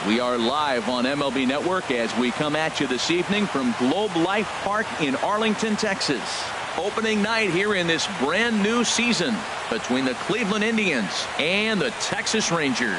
We are live on MLB Network as we come at you this evening from Globe Life Park in Arlington, Texas. Opening night here in this brand new season between the Cleveland Indians and the Texas Rangers.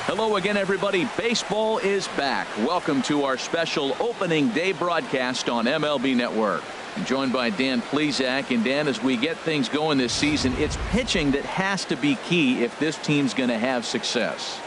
Hello again, everybody. Baseball is back. Welcome to our special opening day broadcast on MLB Network. I'm joined by Dan Plesac. And Dan, as we get things going this season, it's pitching that has to be key if this team's going to have success.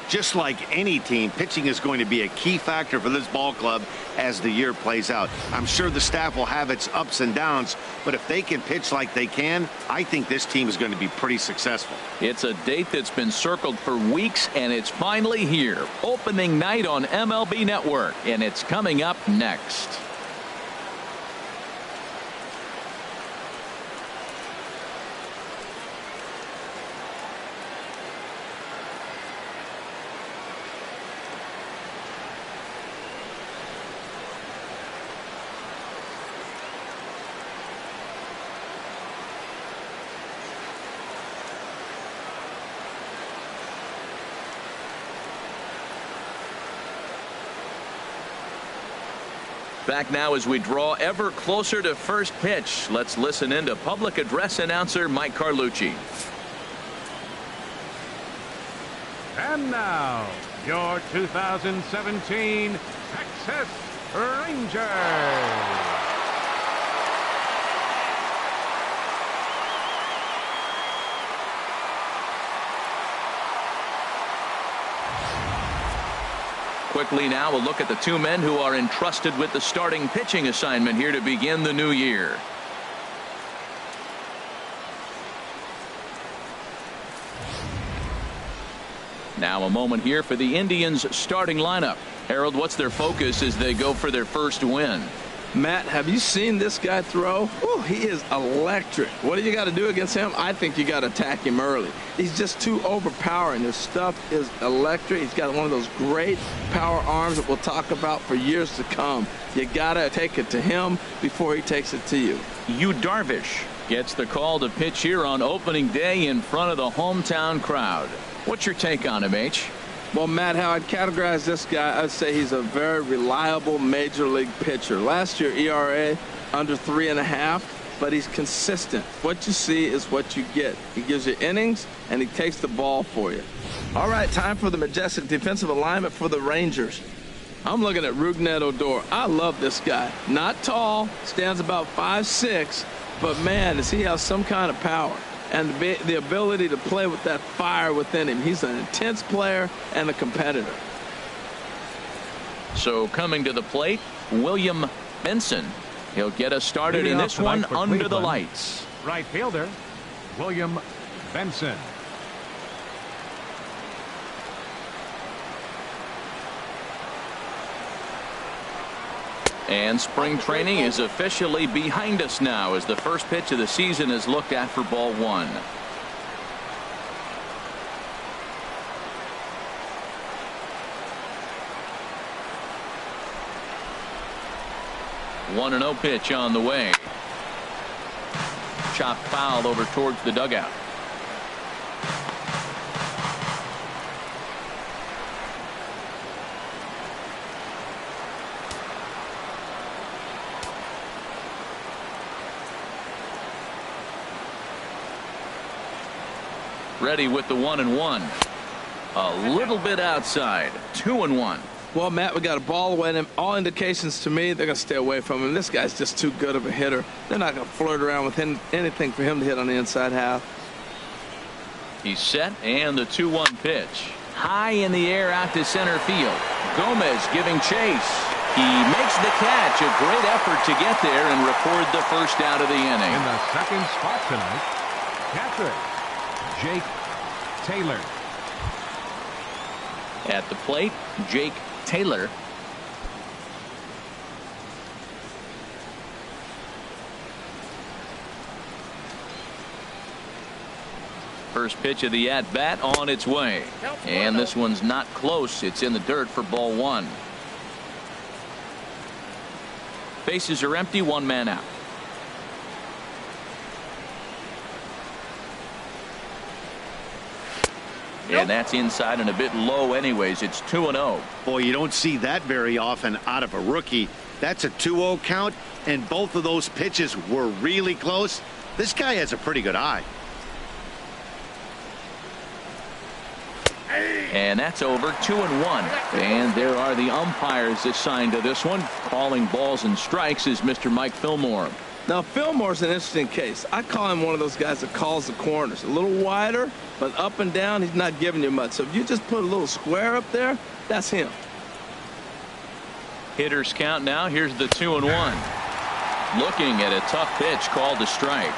Just like any team, pitching is going to be a key factor for this ball club as the year plays out. I'm sure the staff will have its ups and downs, but if they can pitch like they can, I think this team is going to be pretty successful. It's a date that's been circled for weeks, and it's finally here. Opening night on MLB Network, and it's coming up next. Back now as we draw ever closer to first pitch. Let's listen in to public address announcer Mike Carlucci. And now, your 2017 Texas Rangers. Quickly now, a look at the two men who are entrusted with the starting pitching assignment here to begin the new year. Now a moment here for the Indians starting lineup. Harold, what's their focus as they go for their first win? Matt, have you seen this guy throw? Ooh, he is electric. What do you got to do against him? I think you got to attack him early. He's just too overpowering. His stuff is electric. He's got one of those great power arms that we'll talk about for years to come. You got to take it to him before he takes it to you. Yu Darvish gets the call to pitch here on opening day in front of the hometown crowd. What's your take on him, H? Well, Matt, how I'd categorize this guy, I'd say he's a very reliable major league pitcher. Last year, ERA under 3.5, but he's consistent. What you see is what you get. He gives you innings, and he takes the ball for you. All right, time for the majestic defensive alignment for the Rangers. I'm looking at Rougned Odor. I love this guy. Not tall, stands about 5'6", but, man, does he have some kind of power and the ability to play with that fire within him. He's an intense player and a competitor. So coming to the plate, William Benson. He'll get us started in this one under the lights. Right fielder, William Benson. And spring training is officially behind us now as the first pitch of the season is looked at for ball one. One and 0 pitch on the way. Chopped foul over towards the dugout. Ready with the 1-1. A little bit outside. 2-1. Well, Matt, we got a ball away at him. All indications to me, they're going to stay away from him. This guy's just too good of a hitter. They're not going to flirt around with anything for him to hit on the inside half. He's set, and the 2-1 pitch. High in the air out to center field. Gomez giving chase. He makes the catch. A great effort to get there and record the first out of the inning. In the second spot tonight, catcher Jake Taylor. At the plate, Jake Taylor. First pitch of the at-bat on its way. And this one's not close. It's in the dirt for ball one. Bases are empty, one man out. And that's inside and a bit low anyways. It's 2-0. Boy, you don't see that very often out of a rookie. That's a 2-0 count, and both of those pitches were really close. This guy has a pretty good eye. And that's over 2-1. And there are the umpires assigned to this one. Calling balls and strikes is Mr. Mike Fillmore. Now, Fillmore's an interesting case. I call him one of those guys that calls the corners. A little wider, but up and down, he's not giving you much. So if you just put a little square up there, that's him. Hitters count now. Here's the 2-1. Looking at a tough pitch called a strike.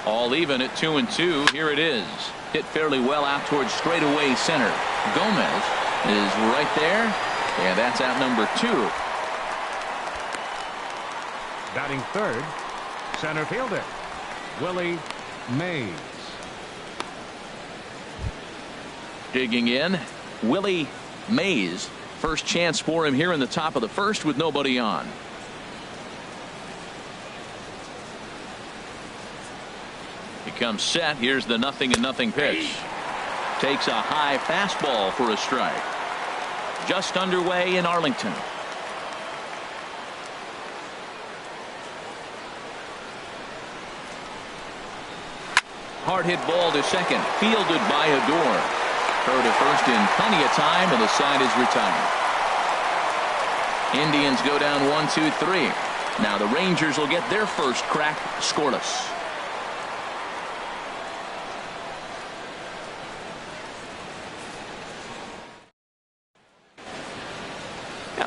All even at 2-2. Here it is. Hit fairly well out towards straightaway center. Gomez is right there, and that's out number 2. Batting third, center fielder, Willie Mays. Digging in, Willie Mays. First chance for him here in the top of the first with nobody on. He comes set. Here's the 0-0 pitch. Takes a high fastball for a strike. Just underway in Arlington. Hard hit ball to second. Fielded by Adore. Throw to first in plenty of time, and the side is retired. Indians go down 1-2-3. Now the Rangers will get their first crack scoreless.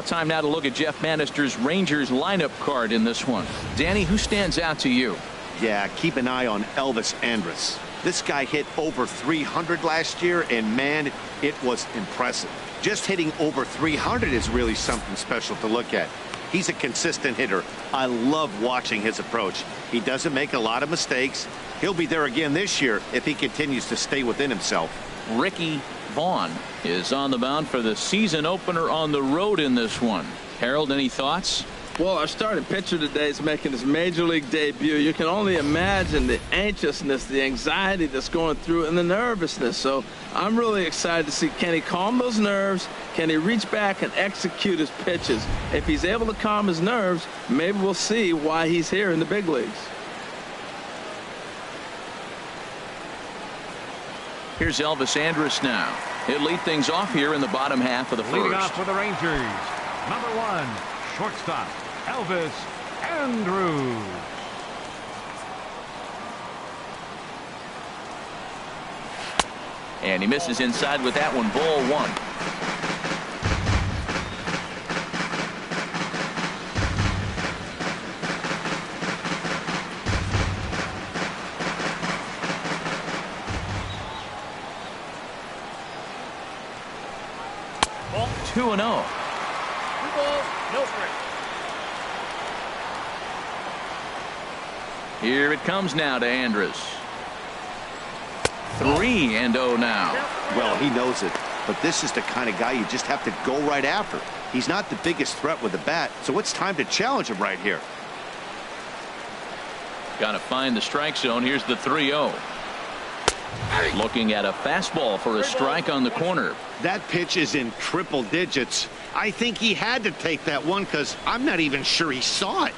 Time now to look at Jeff Bannister's Rangers lineup card in this one. Danny, who stands out to you? Yeah, keep an eye on Elvis Andrus. This guy hit over 300 last year, and man, it was impressive. Just hitting over 300 is really something special to look at. He's a consistent hitter. I love watching his approach. He doesn't make a lot of mistakes. He'll be there again this year if he continues to stay within himself. Ricky Vaughn is on the mound for the season opener on the road in this one. Harold, any thoughts? Well, our starting pitcher today is making his major league debut. You can only imagine the anxiousness, the anxiety that's going through, and the nervousness. So I'm really excited to see, can he calm those nerves? Can he reach back and execute his pitches? If he's able to calm his nerves, maybe we'll see why he's here in the big leagues. Here's Elvis Andrus now. He'll lead things off here in the bottom half of the Leading first. off for the Rangers, number 1, shortstop, Elvis Andrus. And he misses inside with that one. Ball 1. Ball 2-0. 2 balls, no strikes. Here it comes now to Andrus. 3-0 now. Well, he knows it, but this is the kind of guy you just have to go right after. He's not the biggest threat with the bat, so it's time to challenge him right here. Got to find the strike zone. Here's the 3-0. Looking at a fastball for a strike on the corner. That pitch is in triple digits. I think he had to take that one because I'm not even sure he saw it.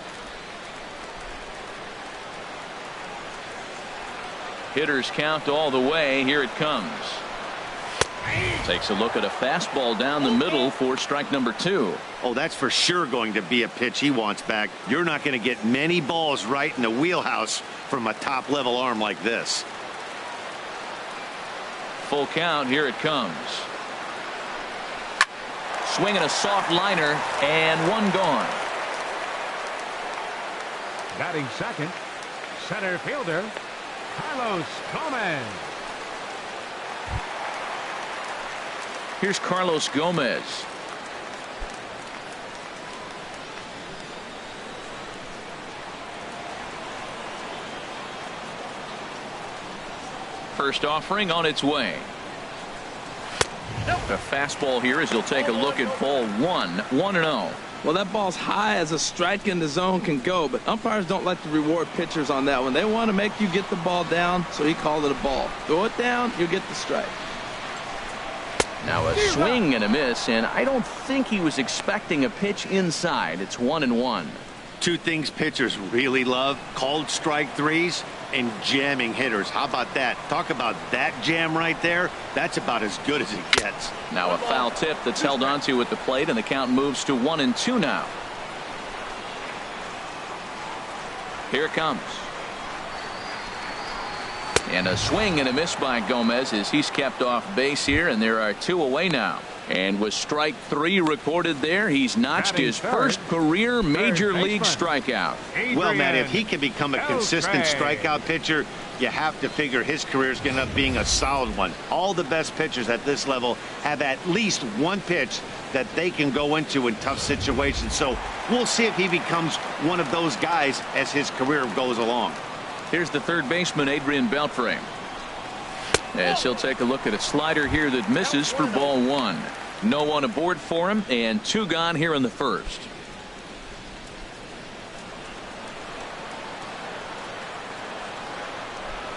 Hitters count all the way. Here it comes. Takes a look at a fastball down the middle for strike number 2. Oh, that's for sure going to be a pitch he wants back. You're not going to get many balls right in the wheelhouse from a top-level arm like this. Full count. Here it comes. Swinging a soft liner, and one gone. Batting second, center fielder, Carlos Gomez. Here's Carlos Gomez. First offering on its way. A fastball here as he'll take a look at ball 1. 1-0. Well, that ball's high as a strike in the zone can go, but umpires don't like to reward pitchers on that one. They want to make you get the ball down, so he called it a ball. Throw it down, you get the strike. Now a swing and a miss, and I don't think he was expecting a pitch inside. It's 1-1. Two things pitchers really love: called strike threes and jamming hitters. How about that? Talk about that jam right there. That's about as good as it gets. Now a foul tip that's held onto at the plate, and the count moves to 1-2 now. Here it comes. And a swing and a miss by Gomez as he's kept off base here, and there are 2 away now. And with strike 3 recorded there, he's notched his first career major league strikeout. Well, Matt, if he can become a consistent strikeout pitcher, you have to figure his career is going to end up being a solid one. All the best pitchers at this level have at least one pitch that they can go into in tough situations. So we'll see if he becomes one of those guys as his career goes along. Here's the third baseman, Adrian Beltre. As he'll take a look at a slider here that misses for ball 1. No one aboard for him, and 2 gone here in the first.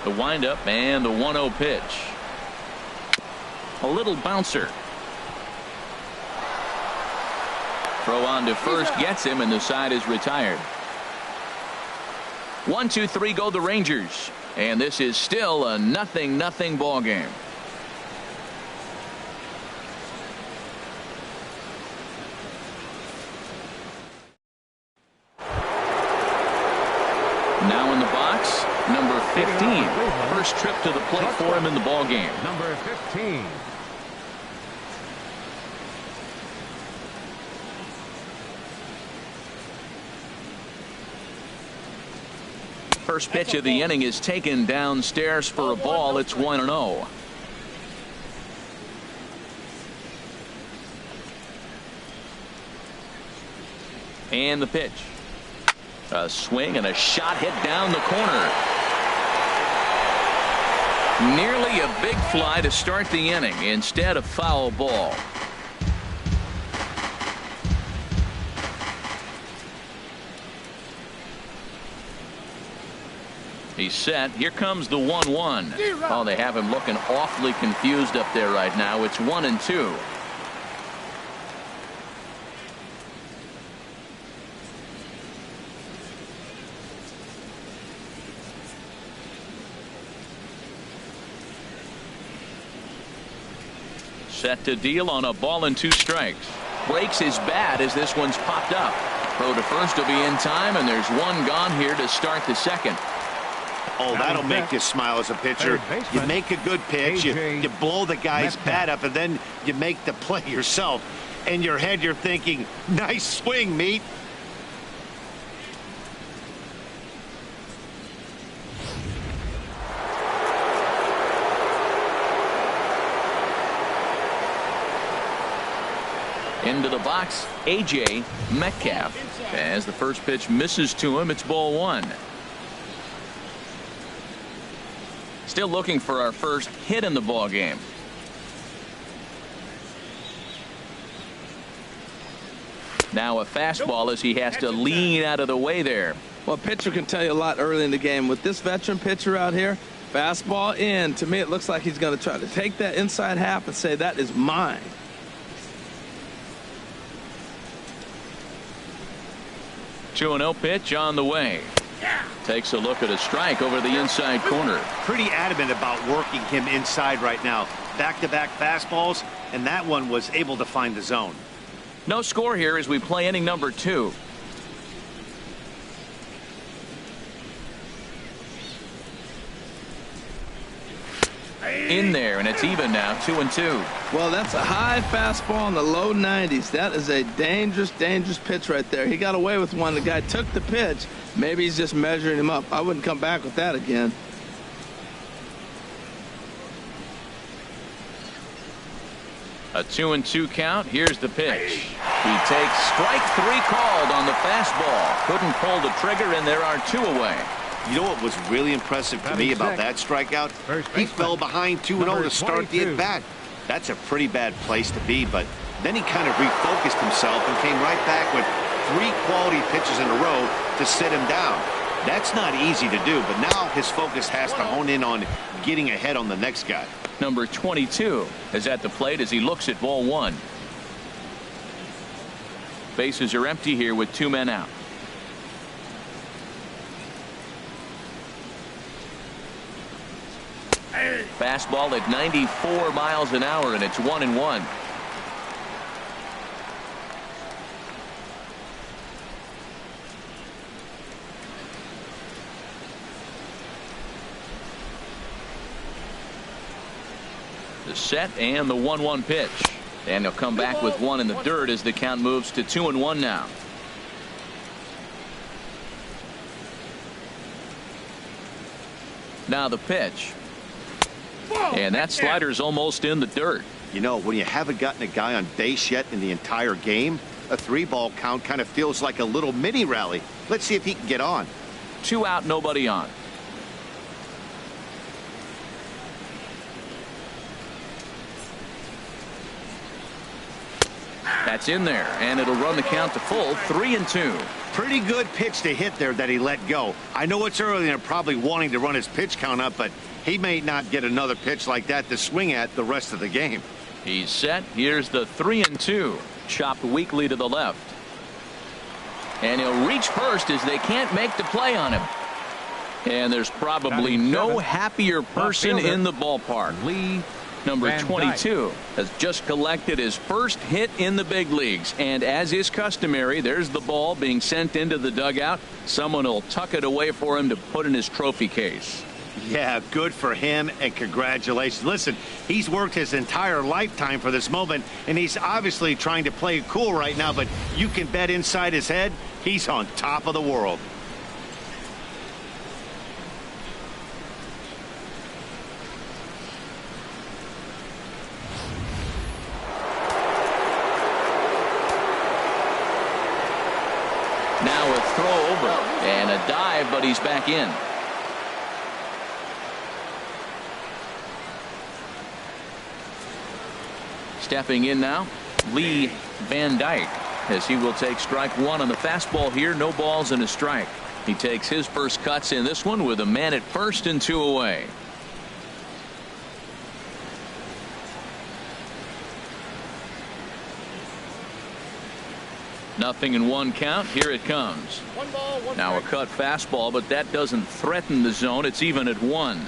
The windup and the 1-0 pitch. A little bouncer. Throw on to first gets him, and the side is retired. 1-2-3 go the Rangers, and this is still a 0-0 ball game. Now in the box, number 15. First trip to the plate for him in the ball game. Number 15. First pitch of the inning is taken downstairs for a ball. It's 1-0. And the pitch. A swing and a shot hit down the corner. Nearly a big fly to start the inning. Instead, a foul ball. He's set. Here comes the 1-1. Oh, they have him looking awfully confused up there right now. It's 1-2. Set to deal on a ball and 2 strikes. Breaks his bat as this one's popped up. Throw to first will be in time, and there's 1 gone here to start the second. Oh, that'll make you smile as a pitcher. You make a good pitch, you blow the guy's bat up, and then you make the play yourself. In your head, you're thinking, nice swing, meat. Into the box, A.J. Metcalf. As the first pitch misses to him, it's ball 1. Still looking for our first hit in the ball game. Now a fastball as he has to lean out of the way there. Well, pitcher can tell you a lot early in the game. With this veteran pitcher out here, fastball in. To me, it looks like he's going to try to take that inside half and say, that is mine. Two 2-0 pitch on the way. Takes a look at a strike over the inside corner. Pretty adamant about working him inside right now. Back-to-back fastballs, and that one was able to find the zone. No score here as we play inning number 2. In there, and it's even now, 2-2. Well, that's a high fastball in the low 90s. That is a dangerous, dangerous pitch right there. He got away with one. The guy took the pitch. Maybe he's just measuring him up. I wouldn't come back with that again. A 2-2 count. Here's the pitch. He takes strike 3 called on the fastball. Couldn't pull the trigger, and there are 2 away. You know what was really impressive to me about that strikeout? He fell behind 2-0 to start the at-bat. That's a pretty bad place to be, but Then he kind of refocused himself and came right back with 3 quality pitches in a row to sit him down. That's not easy to do, but now his focus has to hone in on getting ahead on the next guy. Number 22 is at the plate as he looks at ball 1. Bases are empty here with 2 men out. Fastball at 94 miles an hour, and it's 1-1. The set and the 1-1 pitch. And he'll come back with 1 in the dirt as the count moves to 2-1 now. Now the pitch. And that slider's almost in the dirt. You know, when you haven't gotten a guy on base yet in the entire game, a 3-ball count kind of feels like a little mini rally. Let's see if he can get on. 2 out, nobody on. That's in there, and it'll run the count to full, 3-2. Pretty good pitch to hit there that he let go. I know it's early and they're probably wanting to run his pitch count up, but he may not get another pitch like that to swing at the rest of the game. He's set. Here's the 3-2. Chopped weakly to the left. And he'll reach first as they can't make the play on him. And there's probably no happier person in the ballpark. Lee Number Van 22 has just collected his first hit in the big leagues. And as is customary, there's the ball being sent into the dugout. Someone will tuck it away for him to put in his trophy case. Yeah, good for him, and congratulations. Listen, he's worked his entire lifetime for this moment, and he's obviously trying to play it cool right now, but you can bet inside his head, he's on top of the world. Now a throw over and a dive, but he's back in. Stepping in now, Lee Van Dyke, as he will take strike 1 on the fastball here. No balls and a strike. He takes his first cuts in this one with a man at first and 2 away. Nothing in 1 count. Here it comes. Now a cut fastball, but that doesn't threaten the zone. It's even at 1.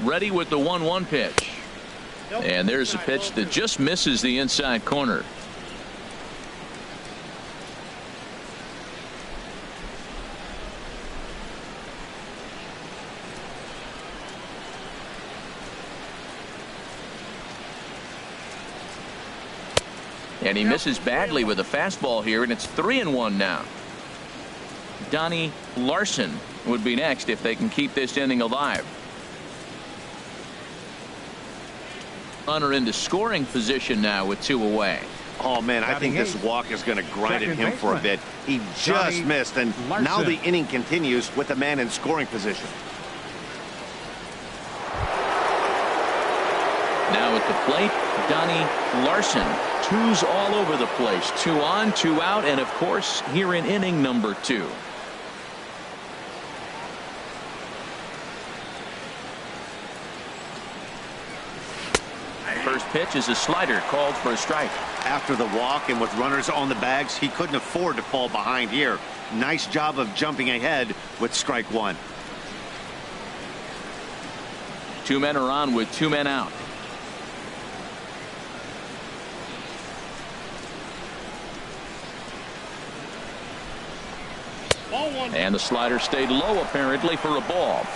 Ready with the 1-1 pitch. And there's a pitch that just misses the inside corner. And he misses badly with a fastball here, and it's 3-1 now. Donnie Larson would be next if they can keep this inning alive. Runner into scoring position now with 2 away. Oh, man, I think this walk is going to grind at him for a bit. He just missed, and now the inning continues with a man in scoring position. Now at the plate, Donnie Larson. 2s all over the place. 2 on, 2 out, and of course here in inning number 2. First pitch is a slider called for a strike. After the walk and with runners on the bags, he couldn't afford to fall behind here. Nice job of jumping ahead with strike 1. 2 men are on with 2 men out. And the slider stayed low apparently for a ball.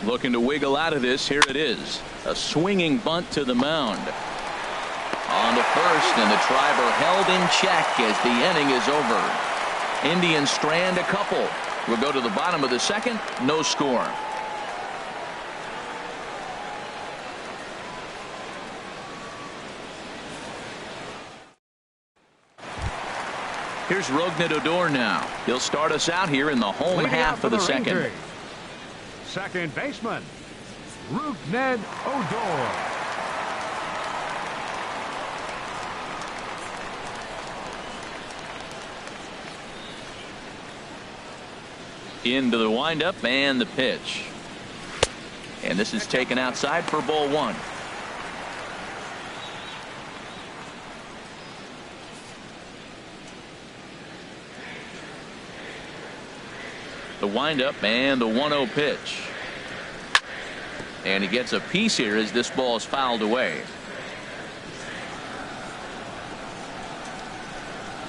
Looking to wiggle out of this. Here it is. A swinging bunt to the mound. On to first, and the Triber held in check as the inning is over. Indians strand a couple. We'll go to the bottom of the 2nd. No score. Here's Rougned Odor now. He'll start us out here in the home Leading half out for of the second. Rangers, second baseman, Rougned Odor. Into the windup and the pitch. And this is taken outside for ball one. The windup and the 1-0 pitch. And he gets a piece here as this ball is fouled away.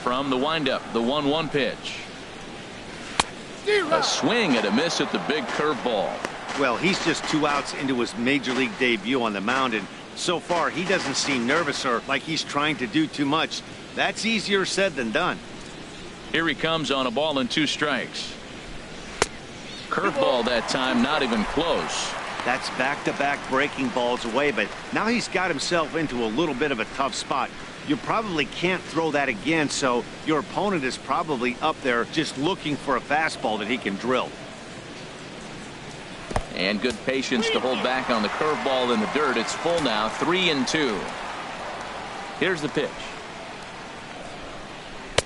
From the windup, the 1-1 pitch. A swing and a miss at the big curveball. Well, he's just 2 outs into his major league debut on the mound, and so far he doesn't seem nervous or like he's trying to do too much. That's easier said than done. Here he comes on a ball and 2 strikes. Curveball that time, not even close. That's back-to-back breaking balls away, but now he's got himself into a little bit of a tough spot. You probably can't throw that again, so your opponent is probably up there just looking for a fastball that he can drill. And good patience to hold back on the curveball in the dirt. It's full now, 3-2. Here's the pitch.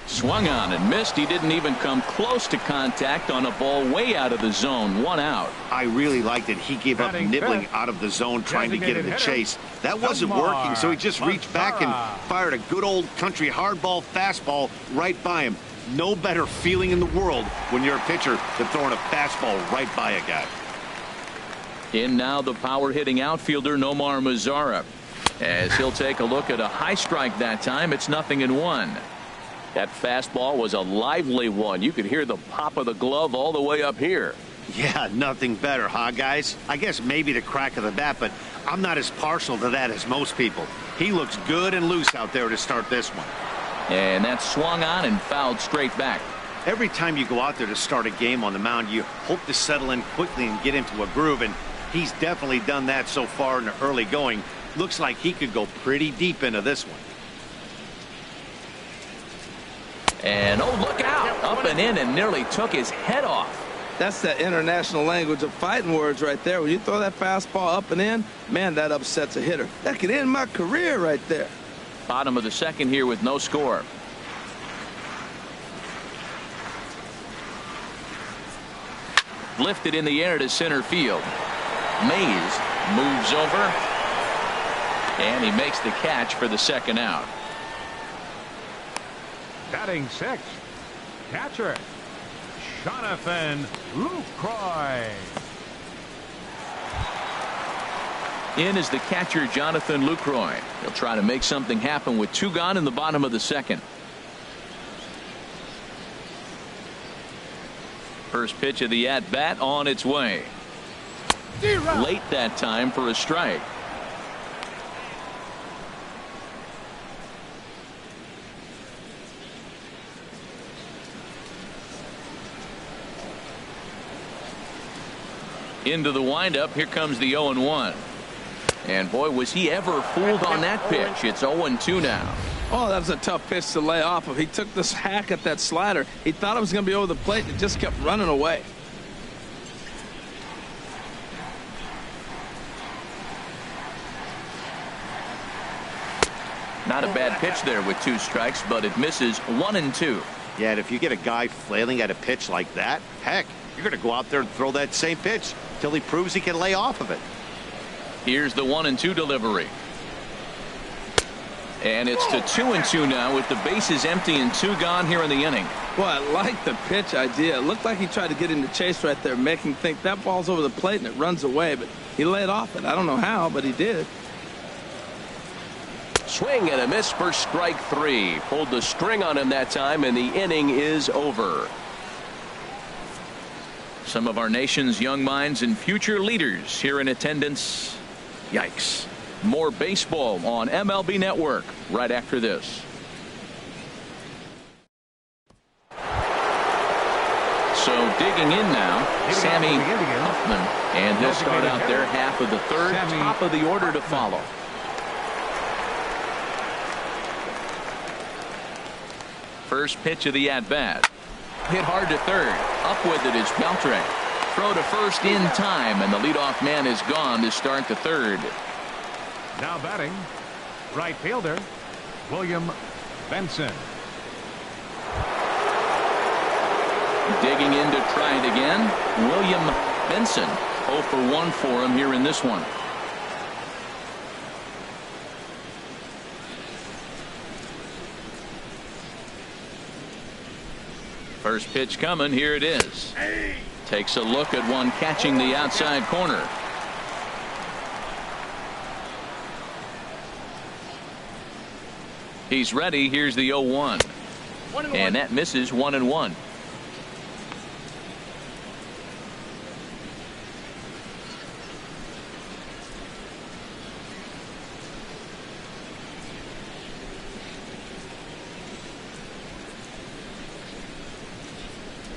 Swung on and missed. He didn't even come close to contact on a ball way out of the zone. 1 out. I really liked it. He gave up nibbling out of the zone trying to get in the chase. That wasn't working, so he just reached back and fired a good old country hardball fastball right by him. No better feeling in the world when you're a pitcher than throwing a fastball right by a guy. In now the power hitting outfielder Nomar Mazara, as he'll take a look at a high strike that time. It's 0-1. That fastball was a lively one. You could hear the pop of the glove all the way up here. Yeah, nothing better, huh, guys? I guess maybe the crack of the bat, but I'm not as partial to that as most people. He looks good and loose out there to start this one. And that swung on and fouled straight back. Every time you go out there to start a game on the mound, you hope to settle in quickly and get into a groove, and he's definitely done that so far in the early going. Looks like he could go pretty deep into this one. And oh, look out, up and in, and nearly took his head off. That's that international language of fighting words right there. When you throw that fastball up and in, man, that upsets a hitter. That could end my career right there. Bottom of the second here with no score. Lifted in the air to center field. Mays moves over, and he makes the catch for the second out. Batting 6th, catcher, Jonathan Lucroy. In is the catcher, Jonathan Lucroy. He'll try to make something happen with 2 gone in the bottom of the second. First pitch of the at-bat on its way. Late that time for a strike. Into the windup. Here comes the 0-1. And boy, was he ever fooled on that pitch. It's 0-2 now. Oh, that was a tough pitch to lay off of. He took this hack at that slider. He thought it was going to be over the plate, and it just kept running away. Not a bad pitch there with 2 strikes, but it misses. 1-2. Yeah, and if you get a guy flailing at a pitch like that, heck, you're going to go out there and throw that same pitch till he proves he can lay off of it. Here's the 1-2 delivery. And it's to 2-2 now with the bases empty and 2 gone here in the inning. Boy, I like the pitch idea. It looked like he tried to get into chase right there, making him think that ball's over the plate and it runs away, but he laid off it. I don't know how, but he did. Swing and a miss for strike 3. Pulled the string on him that time, and the inning is over. Some of our nation's young minds and future leaders here in attendance. Yikes. More baseball on MLB Network right after this. So digging in now, Sammy Huffman. And he'll start out there half of the third, top of the order to follow. First pitch of the at-bat. Hit hard to third. Up with it is Beltre. Throw to first in time, and the leadoff man is gone to start the third. Now batting, right fielder, William Benson. Digging in to try it again, William Benson. 0 for 1 for him here in this one. First pitch coming. Here it is. Takes a look at one catching the outside corner. He's ready. Here's the 0-1. And that misses 1-1.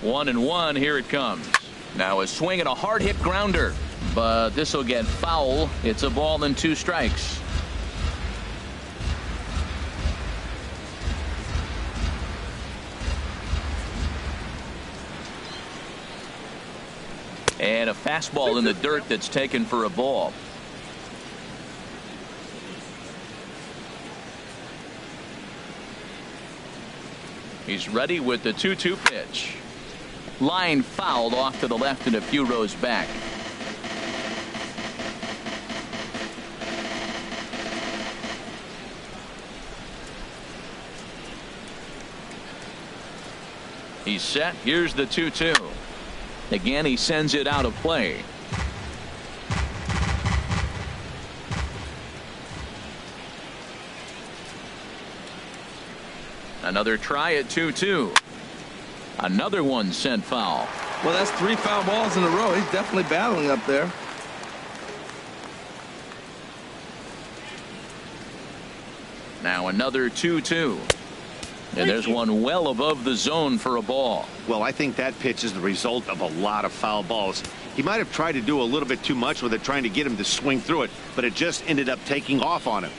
One and one. Here it comes. Now a swing and a hard hit grounder, but this will get foul. It's a ball and 2 strikes. And a fastball in the dirt that's taken for a ball. He's ready with the 2-2 pitch. Line fouled off to the left and a few rows back. He's set. Here's the 2-2. Again, he sends it out of play. Another try at 2-2. Another one sent foul. Well, that's 3 foul balls in a row. He's definitely battling up there. Now another 2-2. And there's one well above the zone for a ball. Well, I think that pitch is the result of a lot of foul balls. He might have tried to do a little bit too much with it, trying to get him to swing through it, but it just ended up taking off on him.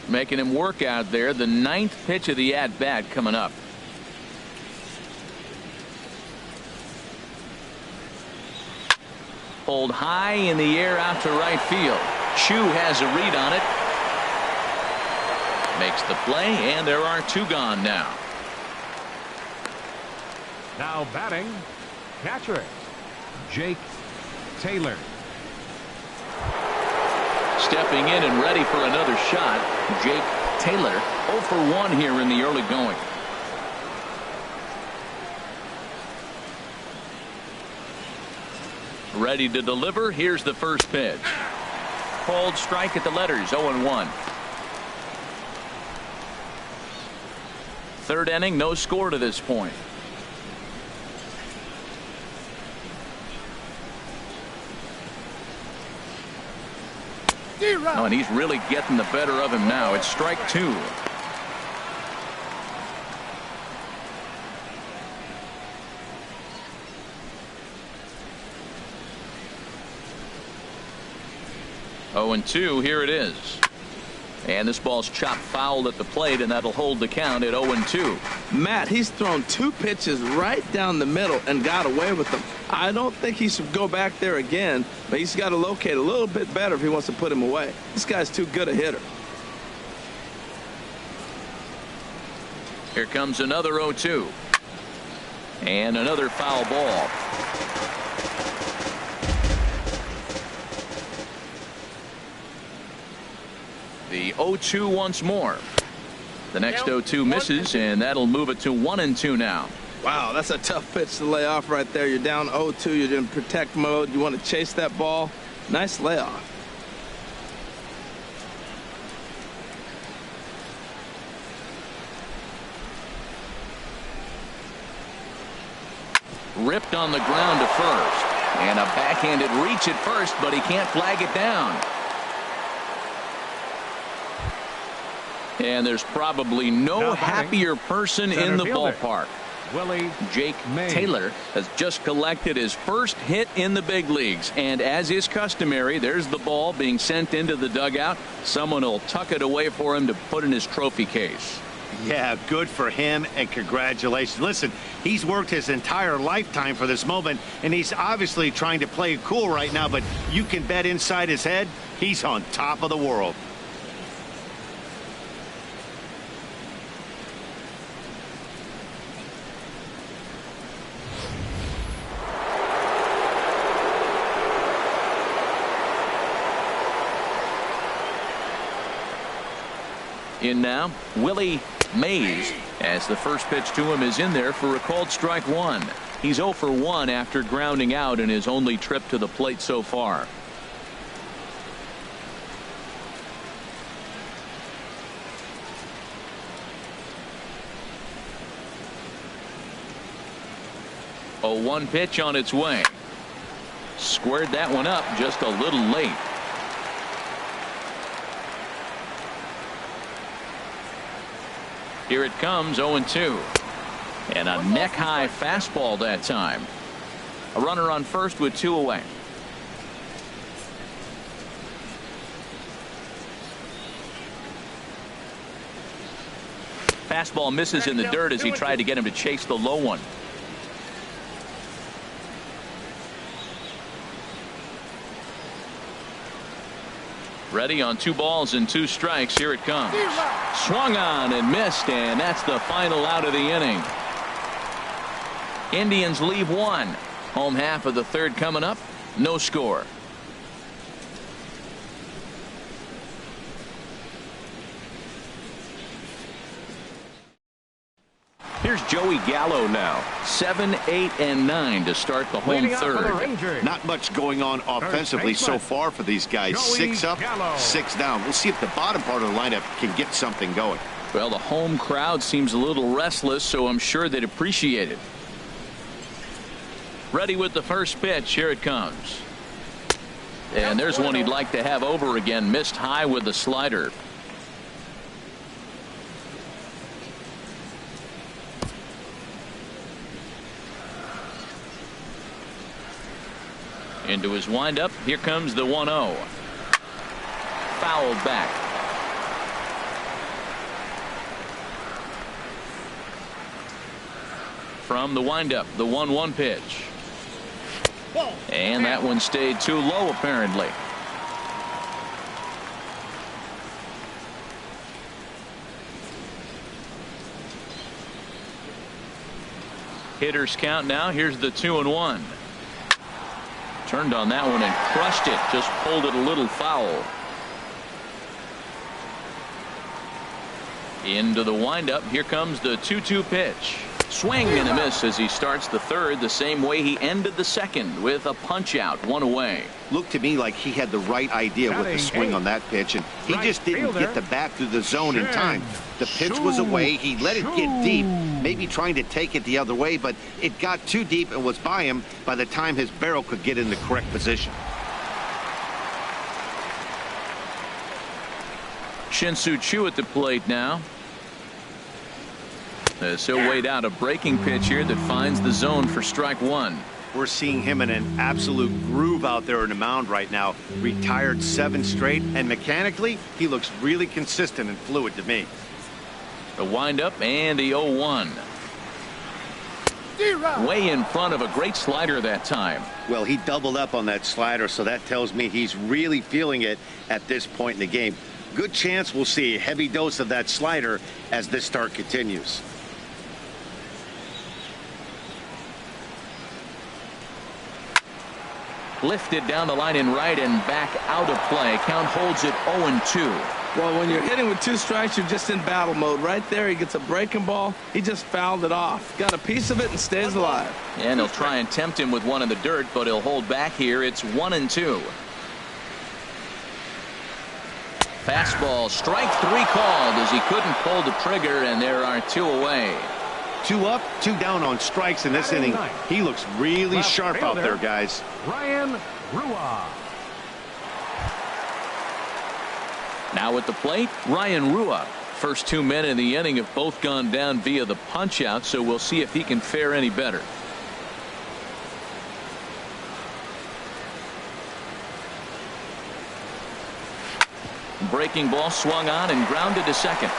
Making him work out there. The 9th pitch of the at-bat coming up. Pulled high in the air out to right field. Chu has a read on it. Makes the play, and there are 2 gone now. Now batting, catcher, Jake Taylor. Stepping in and ready for another shot, Jake Taylor. 0 for 1 here in the early going. Ready to deliver. Here's the first pitch. Called strike at the letters. 0-1. Third inning, no score to this point. Oh, and he's really getting the better of him now. It's strike 2. Oh, and 2. Here it is. And this ball's chopped foul at the plate, and that'll hold the count at 0-2. Matt, he's thrown 2 pitches right down the middle and got away with them. I don't think he should go back there again, but he's got to locate a little bit better if he wants to put him away. This guy's too good a hitter. Here comes another 0-2. And another foul ball. The 0-2 once more. The next 0-2 misses, and that'll move it to 1-2 now. Wow, that's a tough pitch to lay off right there. You're down 0-2. You're in protect mode. You want to chase that ball. Nice layoff. Ripped on the ground to first. And a backhanded reach at first, but he can't flag it down. And there's probably no happier person in the ballpark. Willie Jake Mays. Taylor has just collected his first hit in the big leagues. And as is customary, there's the ball being sent into the dugout. Someone will tuck it away for him to put in his trophy case. Yeah, good for him, and congratulations. Listen, he's worked his entire lifetime for this moment, and he's obviously trying to play it cool right now, but you can bet inside his head, he's on top of the world. In now, Willie Mays, as the first pitch to him is in there for a called strike one. He's 0 for 1 after grounding out in his only trip to the plate so far. A 1 pitch on its way. Squared that one up just a little late. Here it comes, 0-2. And a neck-high fastball that time. A runner on first with 2 away. Fastball misses in the dirt as he tried to get him to chase the low one. Ready on 2 balls and 2 strikes. Here it comes. Swung on and missed, and that's the final out of the inning. Indians leave 1. Home half of the third coming up. No score. Here's Joey Gallo now. 7, 8, and 9 to start the home third. Not much going on offensively so far for these guys. Joey 6 up, Gallo. 6 down. We'll see if the bottom part of the lineup can get something going. Well, the home crowd seems a little restless, so I'm sure they'd appreciate it. Ready with the first pitch. Here it comes. And there's one he'd like to have over again. Missed high with the slider. Into his windup. Here comes the 1-0. Fouled back. From the windup, the 1-1 pitch. And that one stayed too low, apparently. Hitters count now. Here's the 2-1. Turned on that one and crushed it. Just pulled it a little foul. Into the windup. Here comes the 2-2 pitch. Swing and a miss as he starts the third the same way he ended the second, with a punch out, 1 away. Looked to me like he had the right idea with the swing on that pitch, and he just didn't get the bat through the zone in time. The pitch was away. He let it get deep, maybe trying to take it the other way, but it got too deep and was by him by the time his barrel could get in the correct position. Shin-Soo Choo at the plate now. So weighed out a breaking pitch here that finds the zone for strike 1. We're seeing him in an absolute groove out there in the mound right now. Retired 7 straight, and mechanically, he looks really consistent and fluid to me. The windup and the 0-1. Way in front of a great slider that time. Well, he doubled up on that slider, so that tells me he's really feeling it at this point in the game. Good chance we'll see a heavy dose of that slider as this start continues. Lifted down the line in right and back out of play. Count holds it 0-2. Well, when you're hitting with 2 strikes, you're just in battle mode. Right there, he gets a breaking ball. He just fouled it off. Got a piece of it and stays alive. And he'll try and tempt him with one in the dirt, but he'll hold back here. It's 1-2. Fastball, strike 3 called as he couldn't pull the trigger, and there are 2 away. 2 up, 2 down on strikes in this inning. He looks really sharp out there, guys. Ryan Rua. Now at the plate, Ryan Rua. First 2 men in the inning have both gone down via the punch out, so we'll see if he can fare any better. Breaking ball swung on and grounded to second.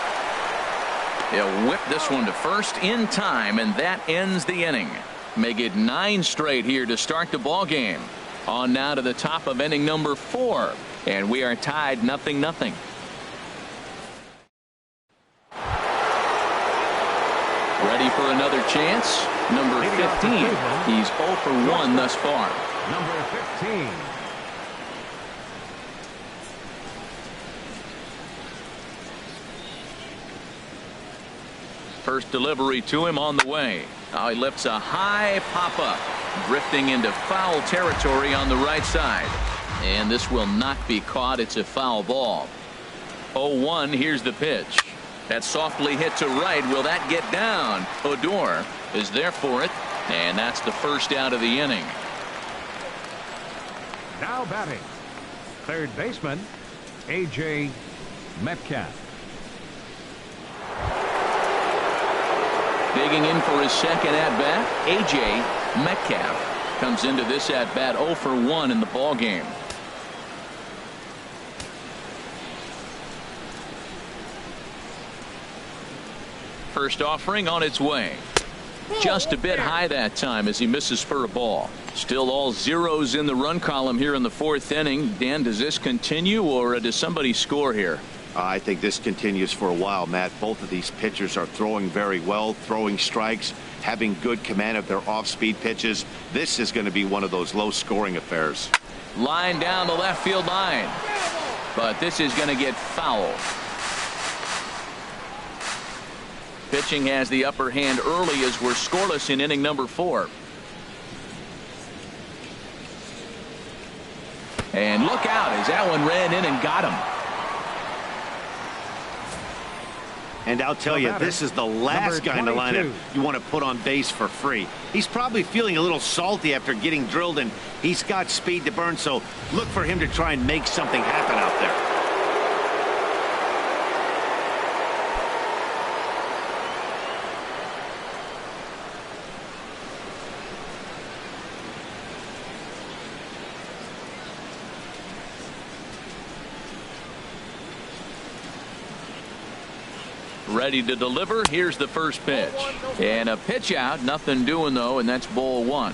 He'll whip this one to first in time, and that ends the inning. Make it 9 straight here to start the ball game. On now to the top of inning number 4, and we are tied 0-0. Ready for another chance? Number 15. He's 0 for 1 thus far. Number 15. First delivery to him on the way. Now he lifts a high pop-up, drifting into foul territory on the right side. And this will not be caught. It's a foul ball. 0-1. Here's the pitch. That's softly hit to right. Will that get down? Odor is there for it. And that's the first out of the inning. Now batting, third baseman, A.J. Metcalf. Digging in for his second at-bat, A.J. Metcalf comes into this at-bat 0 for 1 in the ball game. First offering on its way. Just a bit high that time as he misses for a ball. Still all zeros in the run column here in the 4th inning. Dan, does this continue, or does somebody score here? I think this continues for a while, Matt. Both of these pitchers are throwing very well, throwing strikes, having good command of their off-speed pitches. This is going to be one of those low-scoring affairs. Line down the left field line. But this is going to get foul. Pitching has the upper hand early as we're scoreless in inning number 4. And look out as that one ran in and got him. And I'll tell you, this is the last guy in the lineup you want to put on base for free. He's probably feeling a little salty after getting drilled, and he's got speed to burn, so look for him to try and make something happen out there. Ready to deliver. Here's the first pitch. And a pitch out. Nothing doing, though, and that's ball 1.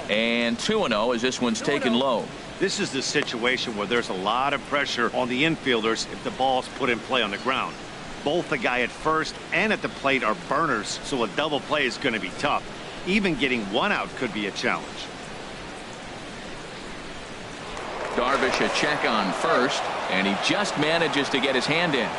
And 2-0 as this one's taken low. This is the situation where there's a lot of pressure on the infielders if the ball's put in play on the ground. Both the guy at first and at the plate are burners, so a double play is going to be tough. Even getting one out could be a challenge. Darvish a check on first, and he just manages to get his hand in.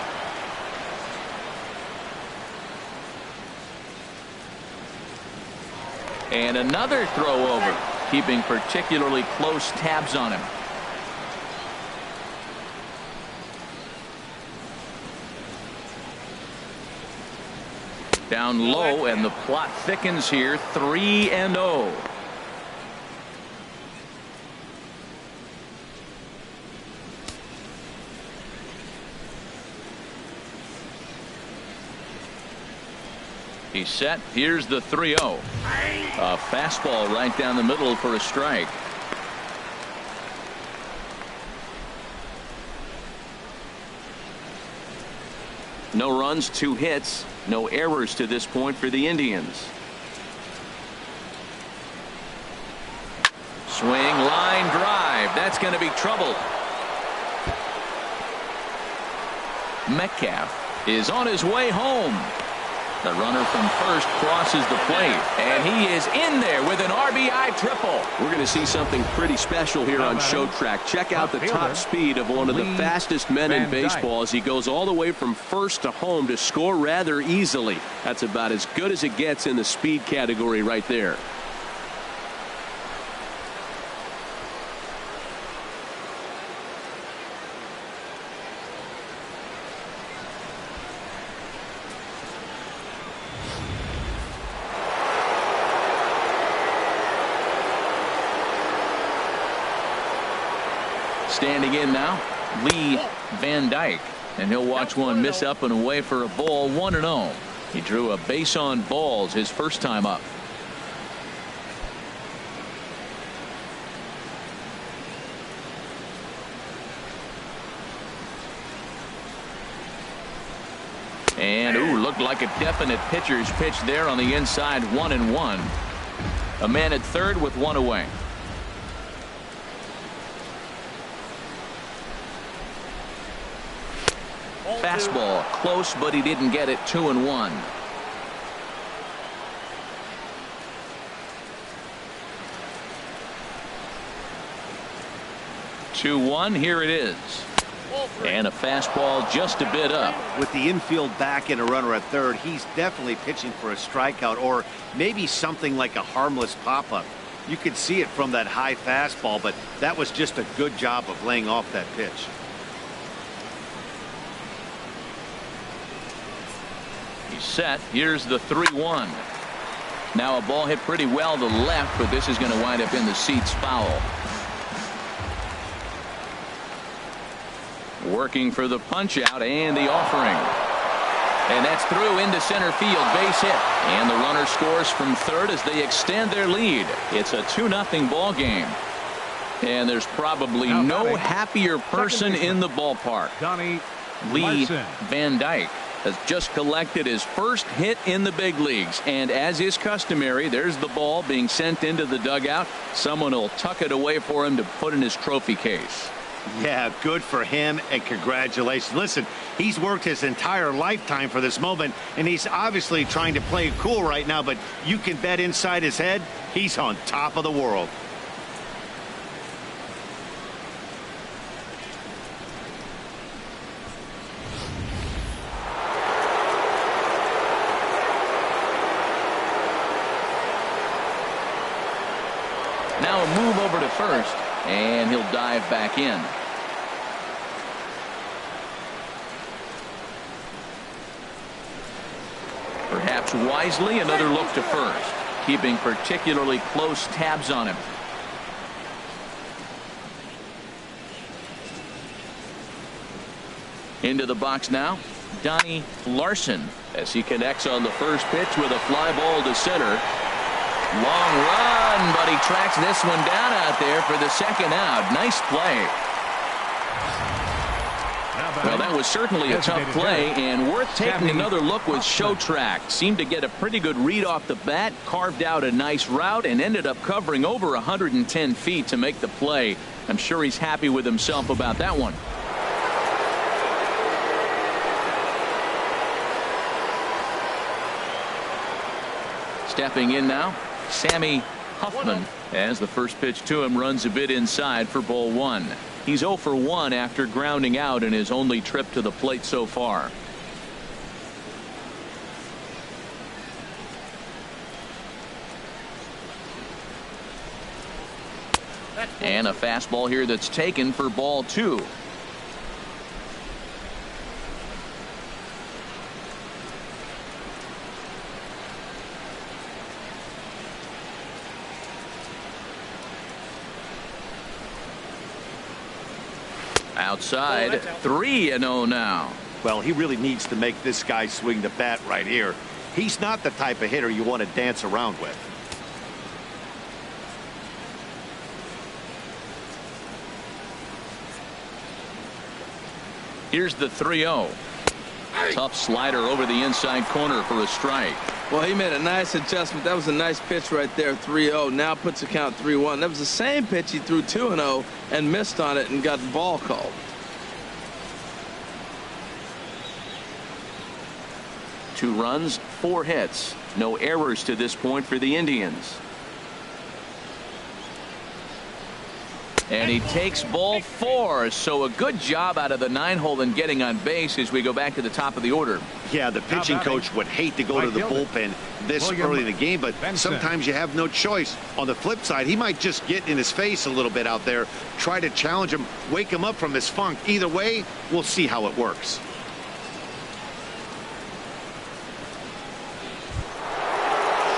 And another throw over, keeping particularly close tabs on him. Down low, and the plot thickens here. 3-0. He's set. Here's the 3-0. A fastball right down the middle for a strike. No runs, 2 hits, no errors to this point for the Indians. Swing, line drive. That's going to be trouble. Metcalf is on his way home. The runner from first crosses the plate, and he is in there with an RBI triple. We're going to see something pretty special here on Show Track. Check out the top speed of one of the fastest men in baseball as he goes all the way from first to home to score rather easily. That's about as good as it gets in the speed category right there. Standing in now, Lee Van Dyke, and he'll watch one miss up and away for a ball. 1-0. He drew a base on balls his first time up. And looked like a definite pitcher's pitch there on the inside. 1-1. A man at third with one away. Fastball close, but he didn't get it. 2-1. Here it is. And a fastball just a bit up. With the infield back and a runner at third, he's definitely pitching for a strikeout or maybe something like a harmless pop-up. You could see it from that high fastball, but that was just a good job of laying off that pitch. He's set. Here's the 3-1. Now a ball hit pretty well to left, but this is going to wind up in the seats foul. Working for the punch out and the offering. And that's through into center field. Base hit. And the runner scores from third as they extend their lead. It's a 2-0 ball game. And there's probably no happier person in the ballpark. Lee Van Dyke has just collected his first hit in the big leagues. And as is customary, there's the ball being sent into the dugout. Someone will tuck it away for him to put in his trophy case. Yeah, good for him, and congratulations. Listen, he's worked his entire lifetime for this moment, and he's obviously trying to play it cool right now, but you can bet inside his head, he's on top of the world. Now a move over to first. And he'll dive back in. Perhaps wisely, another look to first, keeping particularly close tabs on him. Into the box now, Donnie Larson, as he connects on the first pitch with a fly ball to center. Long run, but he tracks this one down out there for the second out. Nice play. Well, that was certainly a tough play, and worth taking another look with Showtrack. Seemed to get a pretty good read off the bat, carved out a nice route, and ended up covering over 110 feet to make the play. I'm sure he's happy with himself about that one. Stepping in now, Sammy Huffman, as the first pitch to him runs a bit inside for ball one. He's 0 for 1 after grounding out in his only trip to the plate so far. And a fastball here that's taken for ball 2. Outside, 3-0 now. Well, he really needs to make this guy swing the bat right here. He's not the type of hitter you want to dance around with. Here's the 3-0. Tough slider over the inside corner for a strike. Well, he made a nice adjustment. That was a nice pitch right there, 3-0. Now puts the count 3-1. That was the same pitch he threw 2-0 and missed on it and got the ball called. Two runs, 4 hits. No errors to this point for the Indians. And he takes ball 4. So a good job out of the 9-hole in getting on base as we go back to the top of the order. Yeah, the pitching coach would hate to go to the bullpen this early in the game, but sometimes you have no choice. On the flip side, he might just get in his face a little bit out there, try to challenge him, wake him up from his funk. Either way, we'll see how it works.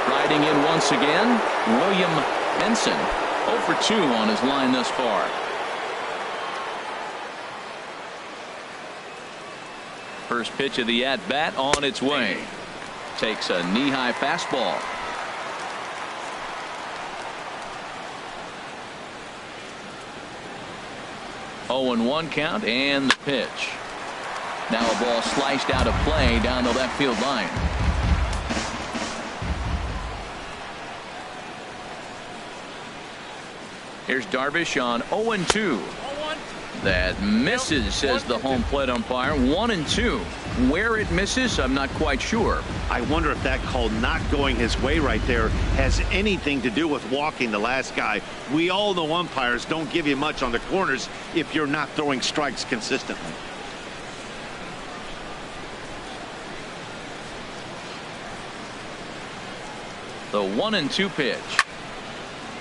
Striding in once again, William Benson. 0 for 2 on his line thus far. First pitch of the at-bat on its way. takes a knee-high fastball. Oh, and 1 count, and the pitch. Now a ball sliced out of play down the left field line. Here's Darvish on 0-2. That misses, says the home plate umpire. 1-2. Where it misses, I'm not quite sure. I wonder if that call not going his way right there has anything to do with walking the last guy. We all know umpires don't give you much on the corners if you're not throwing strikes consistently. The 1-2 pitch.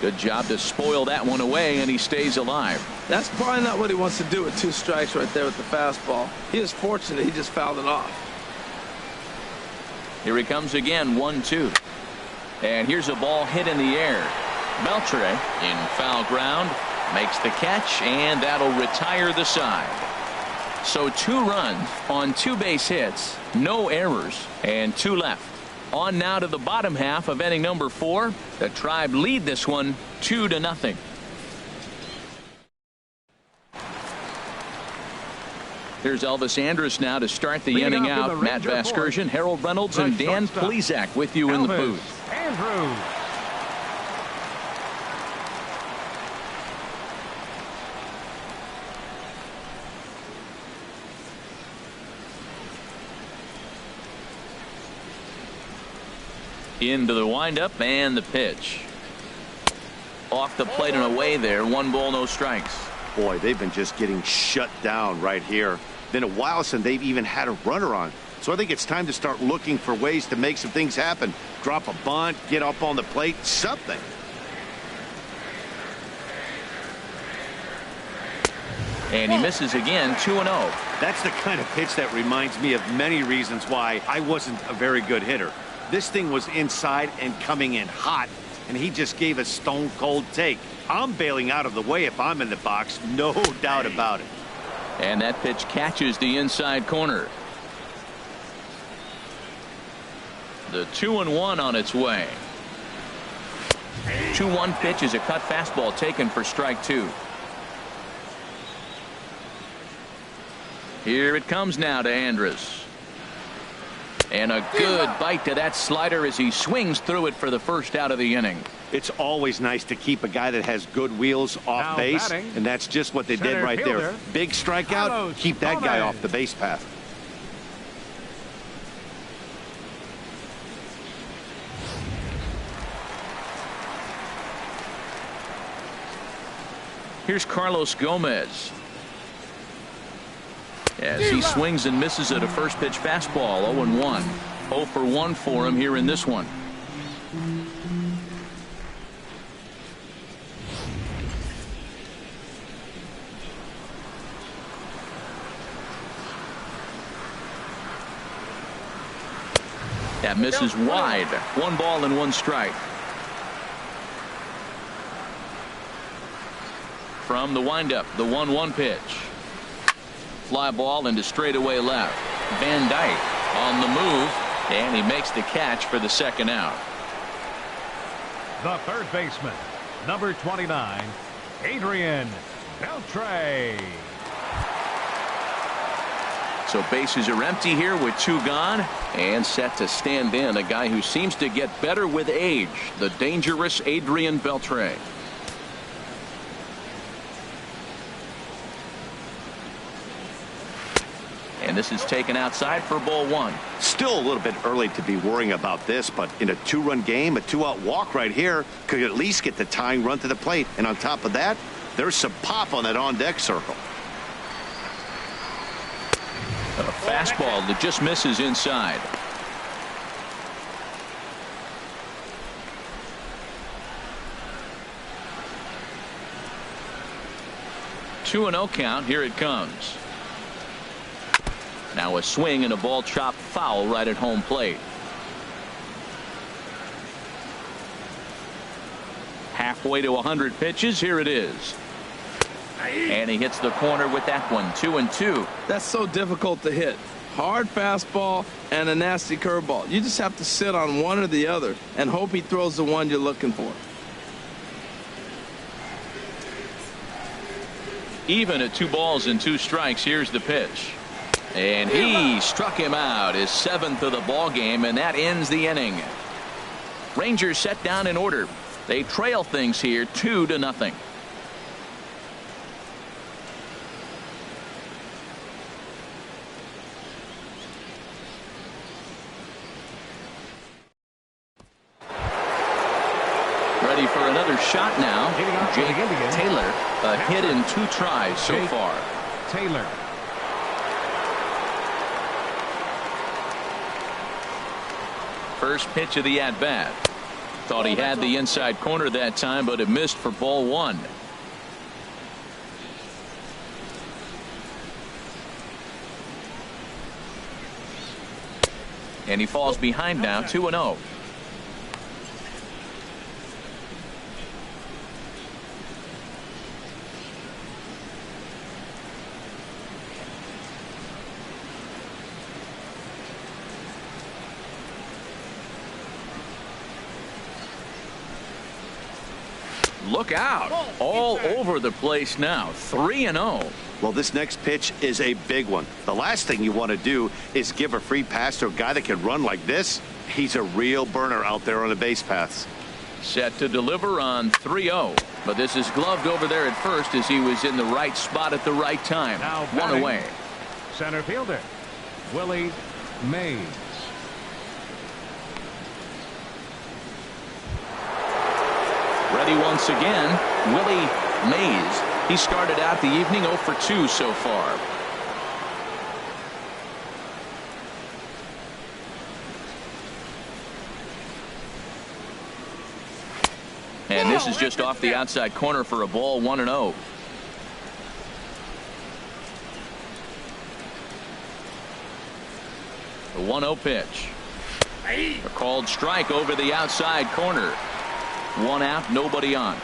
Good job to spoil that one away, and he stays alive. That's probably not what he wants to do with 2 strikes right there with the fastball. He is fortunate he just fouled it off. Here he comes again, 1-2. And here's a ball hit in the air. Beltre in foul ground makes the catch, and that'll retire the side. So 2 runs on 2 base hits, no errors, and 2 left. On now to the bottom half of inning number 4. The Tribe lead this one 2-0. Here's Elvis Andrus now to start the inning out. Matt Vasgersian, Harold Reynolds, and Dan Plesac with you in the booth. Andrus. Into the windup and the pitch. Off the plate and away there. 1 ball, no strikes. Boy, they've been just getting shut down right here. Been a while since they've even had a runner on. So I think it's time to start looking for ways to make some things happen. Drop a bunt, get up on the plate, something. And he misses again, 2-0. That's the kind of pitch that reminds me of many reasons why I wasn't a very good hitter. This thing was inside and coming in hot, and he just gave a stone-cold take. I'm bailing out of the way if I'm in the box, no doubt about it. And that pitch catches the inside corner. The 2-1 on its way. 2-1 pitch is a cut fastball taken for strike 2. Here it comes now to Andrus. And a good bite to that slider as he swings through it for the first out of the inning. It's always nice to keep a guy that has good wheels off Now base, batting, and that's just what they did right fielder, there. Big strikeout, Carlos keep that guy Gomez. off the base path. Here's Carlos Gomez. As he swings and misses at a first pitch fastball. 0-1. 0 for 1 for him here in this one. That misses wide. 1 ball and 1 strike. From the windup, the 1-1 pitch. Fly ball into straightaway left. Van Dyke on the move, and he makes the catch for the second out. The third baseman, number 29, Adrian Beltre. So bases are empty here with 2 gone, and set to stand in a guy who seems to get better with age, the dangerous Adrian Beltre. And this is taken outside for ball 1. Still a little bit early to be worrying about this, but in a 2-run game, a 2-out walk right here could at least get the tying run to the plate. And on top of that, there's some pop on that on-deck circle. A fastball that just misses inside. Two and 0 count. Here it comes. Now a swing and a ball chopped foul right at home plate. Halfway to 100 pitches. Here it is. And he hits the corner with that one. 2-2. That's so difficult to hit. hard fastball and a nasty curveball. You just have to sit on one or the other and hope he throws the one you're looking for. Even at 2 balls and 2 strikes, here's the pitch. And he struck him out, his 7th of the ball game, and that ends the inning. Rangers set down in order. They trail things here 2-0. Ready for another shot now. Jake Taylor, a hit in 2 tries so far. Taylor. First pitch of the at-bat. Thought he had the inside corner that time, but it missed for ball 1. And he falls behind now, 2-0. Look out. All over the place now. 3-0. Well, this next pitch is a big one. The last thing you want to do is give a free pass to a guy that can run like this. He's a real burner out there on the base paths. Set to deliver on 3-0. But this is gloved over there at first as he was in the right spot at the right time. Now 1 away. Center fielder, Willie Mays. Ready once again, Willie Mays. He started out the evening 0 for 2 so far. And this is just off the outside corner for a ball, 1-0. The 1-0 pitch. A called strike over the outside corner. 1 out, nobody on.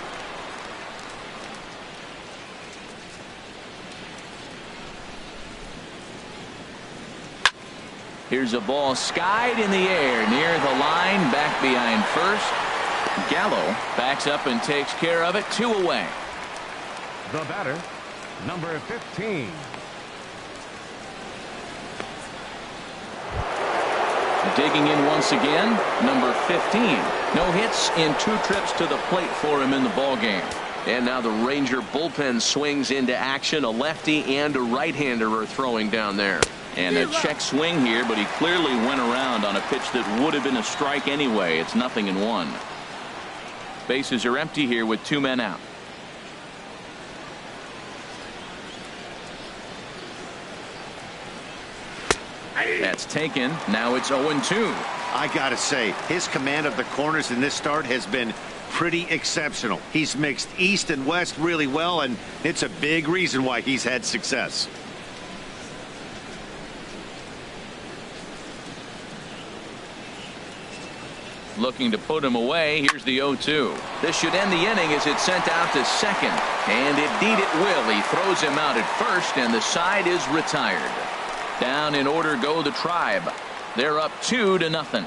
Here's a ball skied in the air near the line, back behind first. Gallo backs up and takes care of it. 2 away. The batter, number 15. Digging in once again, number 15. No hits in 2 trips to the plate for him in the ballgame. And now the Ranger bullpen swings into action. A lefty and a right-hander are throwing down there. And a check swing here, but he clearly went around on a pitch that would have been a strike anyway. It's 0-1. Bases are empty here with 2 men out. That's taken. Now it's 0-2. I gotta say, his command of the corners in this start has been pretty exceptional. He's mixed east and west really well, and it's a big reason why he's had success. Looking to put him away. Here's the 0-2. This should end the inning as it's sent out to second. And indeed it will. He throws him out at first, and the side is retired. Down in order go the Tribe. They're up 2-0.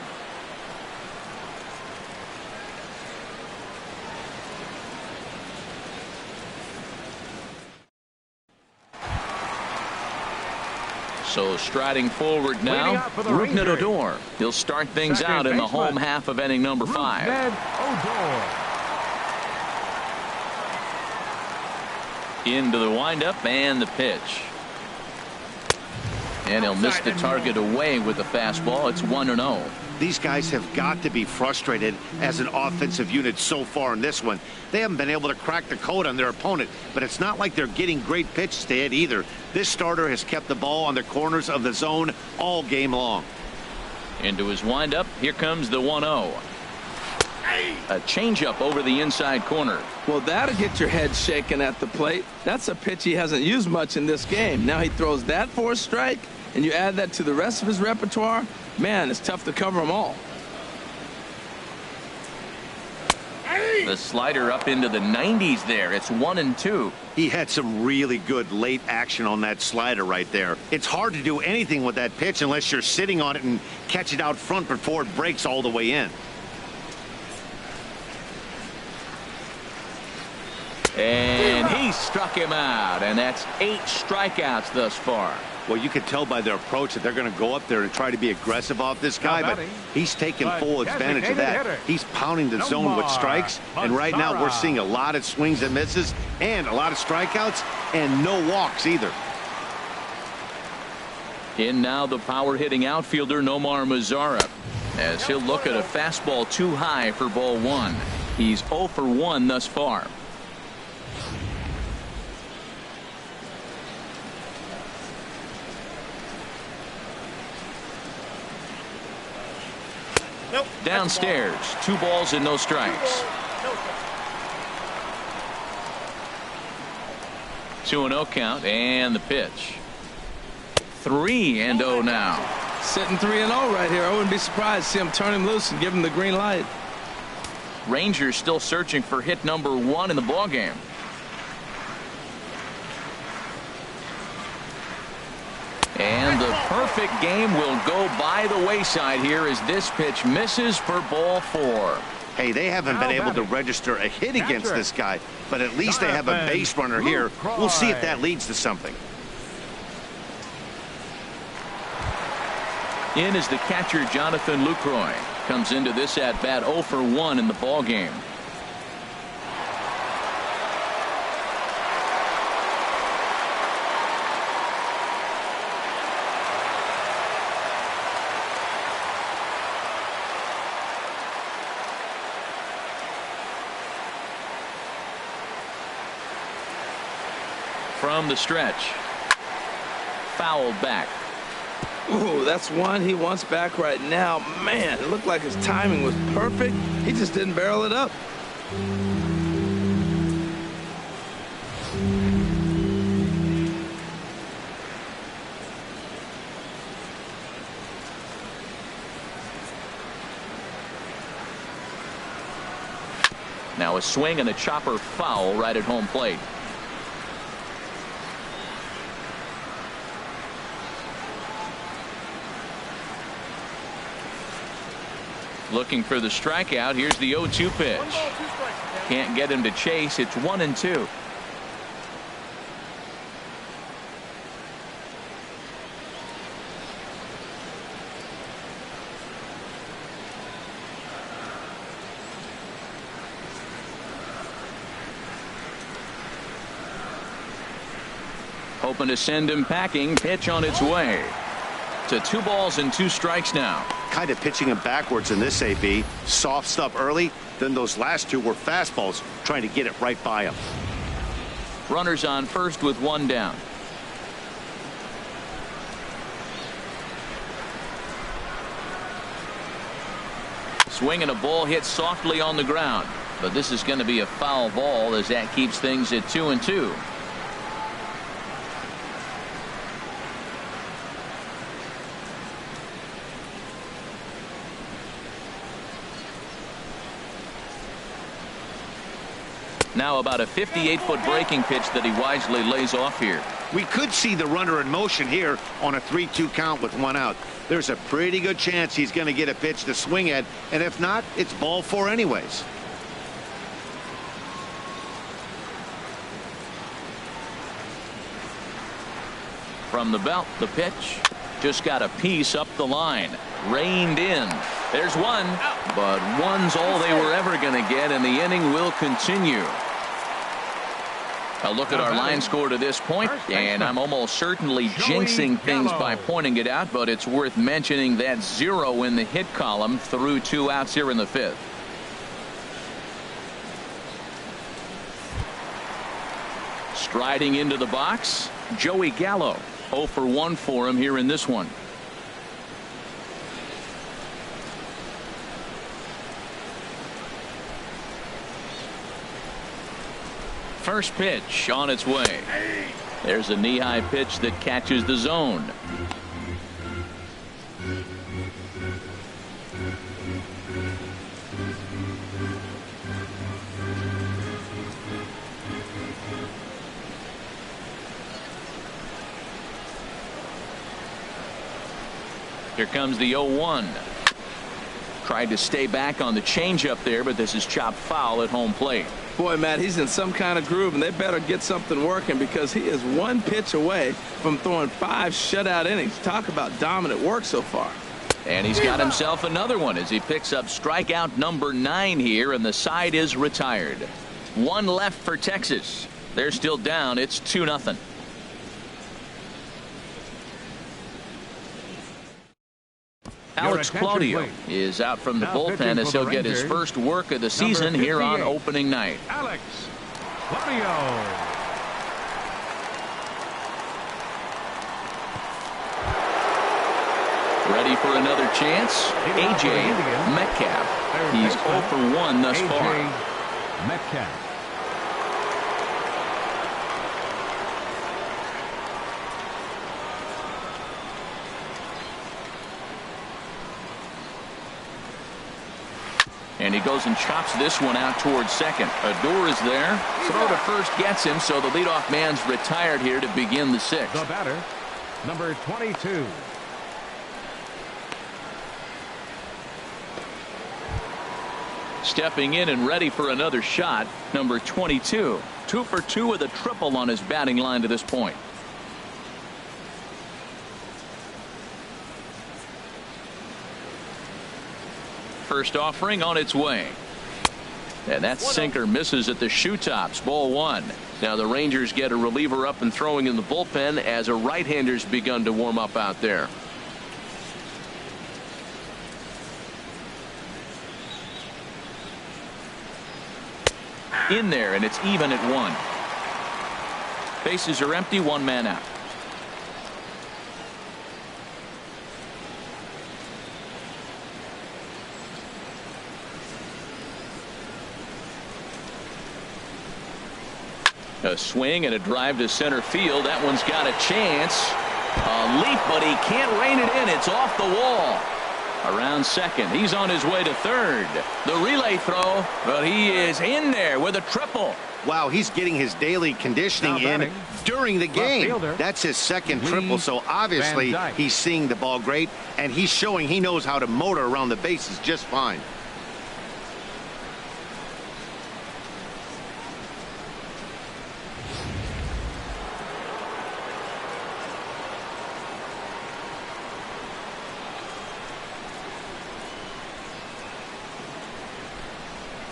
So striding forward now, Rougned Odor. He'll start things out in the home half of inning number 5. Into the windup and the pitch. And he'll miss the target away with the fastball. It's 1-0. These guys have got to be frustrated as an offensive unit so far in this one. They haven't been able to crack the code on their opponent, but it's not like they're getting great pitches to hit either. This starter has kept the ball on the corners of the zone all game long. Into his windup. Here comes the 1-0. A changeup over the inside corner. Well, that'll get your head shaken at the plate. That's a pitch he hasn't used much in this game. Now he throws that for a strike, and you add that to the rest of his repertoire. Man, it's tough to cover them all. The slider up into the 90s there. It's 1-2. He had some really good late action on that slider right there. It's hard to do anything with that pitch unless you're sitting on it and catch it out front before it breaks all the way in. And he struck him out, and that's 8 strikeouts thus far. Well, you can tell by their approach that they're going to go up there and try to be aggressive off this guy, but he's taking full advantage of that. He's pounding the zone with strikes, and right now we're seeing a lot of swings and misses and a lot of strikeouts and no walks either. In now the power-hitting outfielder Nomar Mazara, as he'll look at a fastball too high for ball 1. He's 0 for 1 thus far. Downstairs, 2 balls and no strikes. 2-0 count, and the pitch. 3-0 now. Sitting 3-0 right here. I wouldn't be surprised to see him turn him loose and give him the green light. Rangers still searching for hit number 1 in the ballgame. And the perfect game will go by the wayside here as this pitch misses for ball 4. Hey, they haven't been able to register a hit against this guy, but at least they have a base runner here. We'll see if that leads to something. In is the catcher Jonathan Lucroy. Comes into this at bat 0 for 1 in the ballgame. From the stretch. Fouled back. Ooh, that's one he wants back right now. Man, it looked like his timing was perfect. He just didn't barrel it up. Now a swing and a chopper foul right at home plate. Looking for the strikeout. Here's the 0-2 pitch. Can't get him to chase. It's 1-2. Hoping to send him packing. Pitch on its way. To 2 balls and 2 strikes now. Kind of pitching him backwards in this AB. Soft stuff early, then those last 2 were fastballs, trying to get it right by him. Runners on first with 1 down. Swing and a ball hit softly on the ground, but this is going to be a foul ball as that keeps things at 2-2. Now about a 58-foot breaking pitch that he wisely lays off here. We could see the runner in motion here on a 3-2 count with 1 out. There's a pretty good chance he's going to get a pitch to swing at, and if not, it's ball 4 anyways. From the belt, the pitch just got a piece up the line. Reined in. There's one, but one's all they were ever going to get, and the inning will continue. A look at our line score to this point, and I'm almost certainly jinxing things by pointing it out, but it's worth mentioning that 0 in the hit column through 2 outs here in the 5th. Striding into the box, Joey Gallo. 0 for 1 for him here in this one. First pitch on its way. There's a knee-high pitch that catches the zone. Here comes the 0-1. Tried to stay back on the changeup there, but this is chopped foul at home plate. Boy, Matt, he's in some kind of groove, and they better get something working because he is one pitch away from throwing 5 shutout innings. Talk about dominant work so far. And he's got himself another one as he picks up strikeout number 9 here, and the side is retired. 1 left for Texas. They're still down. It's 2-0. Alex Claudio is out from the bullpen as he'll get his first work of the season here on opening night. Alex Claudio. Ready for another chance? A.J. Metcalf. He's 0 for 1 thus far. Metcalf. And he goes and chops this one out towards second. Odor is there. Throw to first gets him, so the leadoff man's retired here to begin the 6th. The batter, number 22. Stepping in and ready for another shot, number 22. 2 for 2 with a triple on his batting line to this point. First offering on its way. And that sinker misses at the shoe tops. Ball 1. Now the Rangers get a reliever up and throwing in the bullpen as a right-hander's begun to warm up out there. In there, and it's even at 1. Bases are empty, 1 man out. A swing and a drive to center field. That one's got a chance. A leap, but he can't rein it in. It's off the wall. Around second. He's on his way to third. The relay throw, but he is in there with a triple. Wow, he's getting his daily conditioning in during the game. That's his second triple, so obviously he's seeing the ball great, and he's showing he knows how to motor around the bases just fine.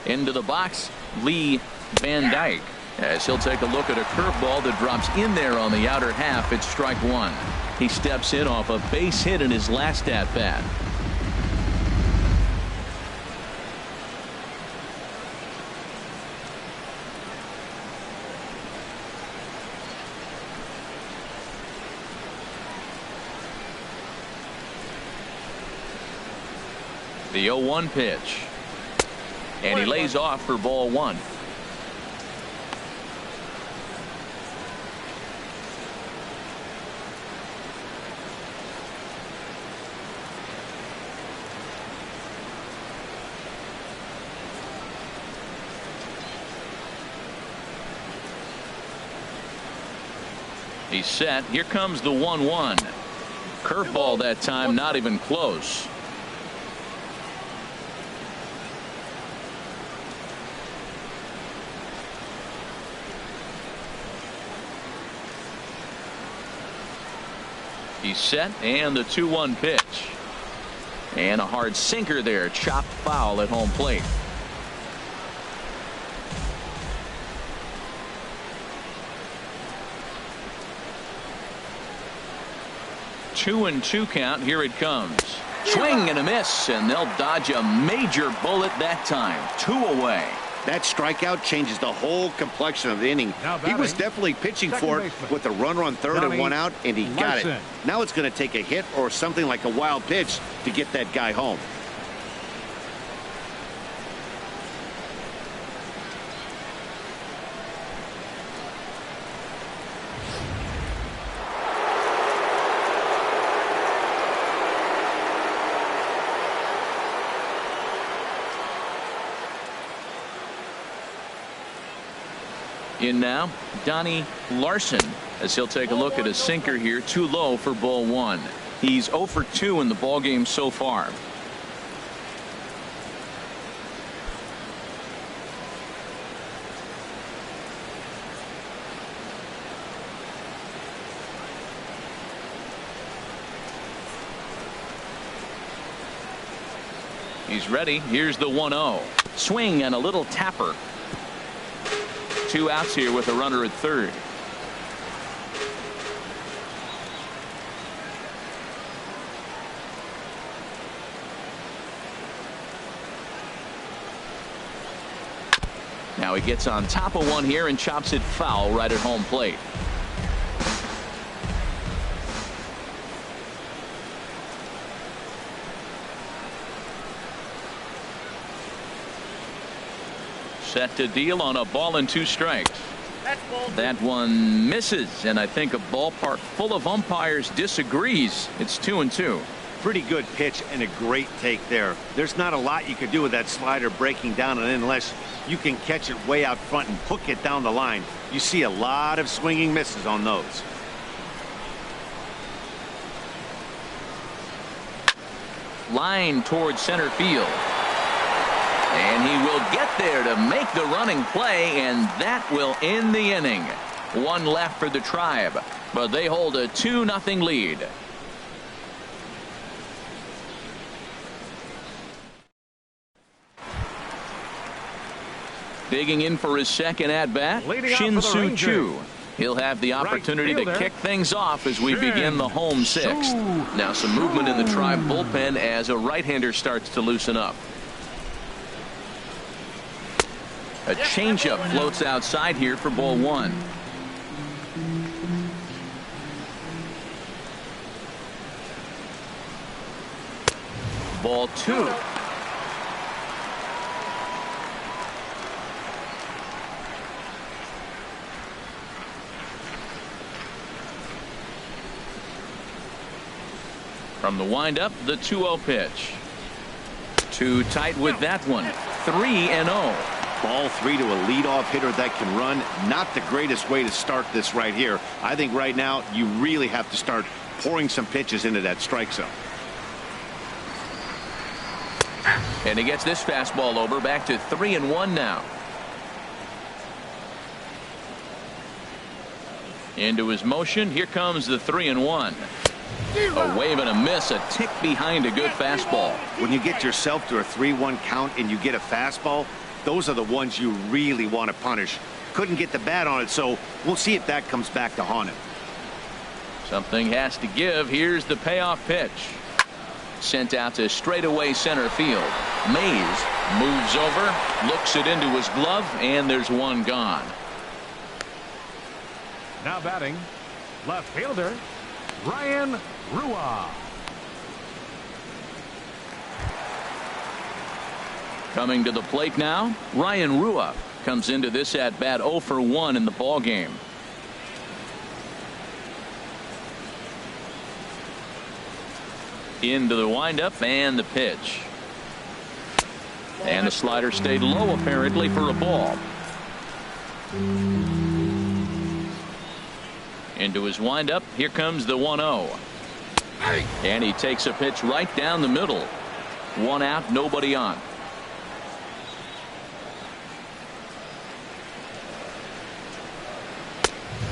Into the box, Lee Van Dyke, as he'll take a look at a curveball that drops in there on the outer half. It's strike 1. He steps in off a base hit in his last at bat. The 0-1 pitch. And he lays off for ball 1. He's set. Here comes the 1-1. Curveball that time, not even close. He's set, and the 2-1 pitch. And a hard sinker there, chopped foul at home plate. Two and 2 count. Here it comes. Swing and a miss, and they'll dodge a major bullet that time. 2 away. That strikeout changes the whole complexion of the inning. He was definitely pitching for it with a runner on third and 1 out, and he got it. Now it's going to take a hit or something like a wild pitch to get that guy home. In now, Donnie Larson, as he'll take a look at a sinker here, too low for ball 1. He's 0 for 2 in the ballgame so far. He's ready. Here's the 1-0. Swing and a little tapper. 2 outs here with a runner at third. Now he gets on top of one here and chops it foul right at home plate. Set to deal on a ball and 2 strikes. That one misses, and I think a ballpark full of umpires disagrees. It's 2-2. Pretty good pitch and a great take there. There's not a lot you could do with that slider breaking down, and unless you can catch it way out front and hook it down the line, you see a lot of swinging misses on those. Line towards center field. And he will get there to make the running play, and that will end the inning. 1 left for the Tribe, but they hold a 2-0 lead. Digging in for his second at-bat, Shin-Soo Choo. He'll have the opportunity to kick things off as we begin the home 6th. Now some movement in the Tribe bullpen as a right-hander starts to loosen up. A changeup floats outside here for ball 1. Ball 2. From the windup, the 2-0 pitch. Too tight with that one. 3-0. Ball 3 to a leadoff hitter that can run. Not the greatest way to start this right here. I think right now you really have to start pouring some pitches into that strike zone. And he gets this fastball over. Back to 3-1 now. Into his motion. Here comes the 3-1. A wave and a miss, a tick behind a good fastball. When you get yourself to a 3-1 count and you get a fastball, those are the ones you really want to punish. Couldn't get the bat on it, so we'll see if that comes back to haunt him. Something has to give. Here's the payoff pitch. Sent out to straightaway center field. Mays moves over, looks it into his glove, and there's one gone. Now batting, left fielder, Ryan Rua. Coming to the plate now, Ryan Rua comes into this at bat 0 for 1 in the ball game. Into the windup and the pitch. And the slider stayed low apparently for a ball. Into his windup. Here comes the 1-0. And he takes a pitch right down the middle. 1 out, nobody on.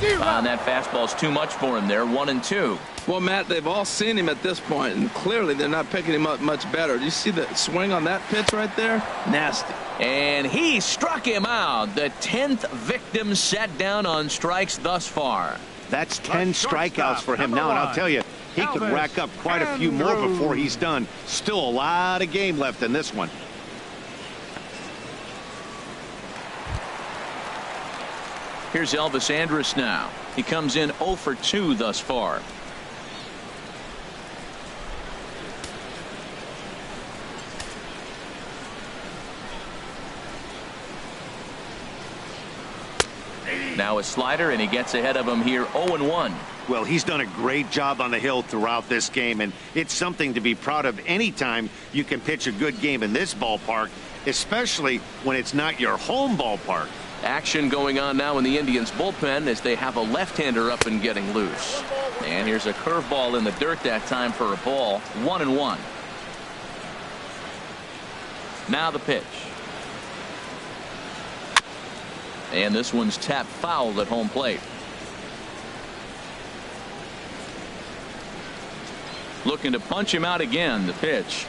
And that fastball's too much for him there. 1-2. Well, Matt, they've all seen him at this point, and clearly they're not picking him up much better. Do you see the swing on that pitch right there? Nasty. And he struck him out. The 10th victim set down on strikes thus far. That's 10 strikeouts for him now, and I'll tell you, he could rack up quite a few more before he's done. Still a lot of game left in this one. Here's Elvis Andrus now. He comes in 0 for 2 thus far. Now a slider, and he gets ahead of him here 0-1. Well, he's done a great job on the hill throughout this game, and it's something to be proud of anytime you can pitch a good game in this ballpark, especially when it's not your home ballpark. Action going on now in the Indians bullpen as they have a left-hander up and getting loose. And here's a curveball in the dirt that time for a ball. 1-1. Now the pitch. And this one's tapped foul at home plate. Looking to punch him out again. The pitch.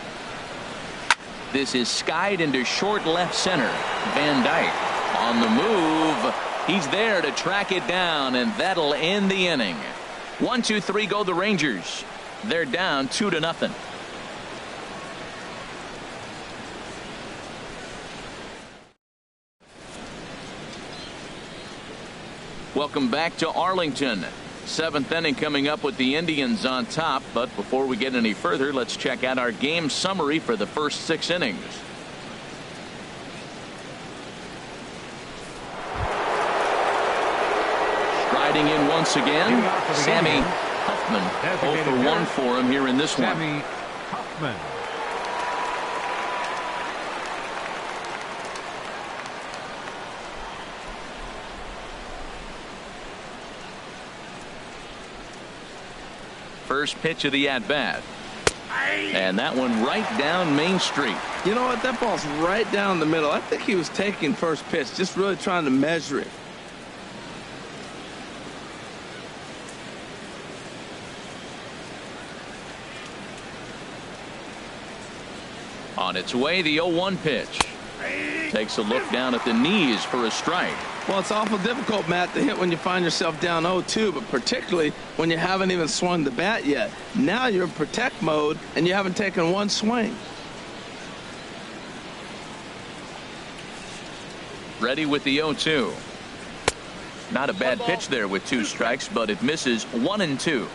This is skied into short left center. Van Dyke on the move. He's there to track it down, and that'll end the inning. 1-2-3 go the Rangers. They're down 2-0. Welcome back to Arlington. 7th inning coming up with the Indians on top. But before we get any further, let's check out our game summary for the first 6 innings. Striding in once again, Sammy Huffman. 0 for 1 for him here in this one. Sammy Huffman. First pitch of the at-bat. And that one right down Main Street. You know what? That ball's right down the middle. I think he was taking first pitch, just really trying to measure it. On its way, the 0-1 pitch. Takes a look down at the knees for a strike. Well, it's awful difficult, Matt, to hit when you find yourself down 0-2, but particularly when you haven't even swung the bat yet. Now you're in protect mode, and you haven't taken one swing. Ready with the 0-2. Not a bad pitch there with 2 strikes, but it misses 1-2.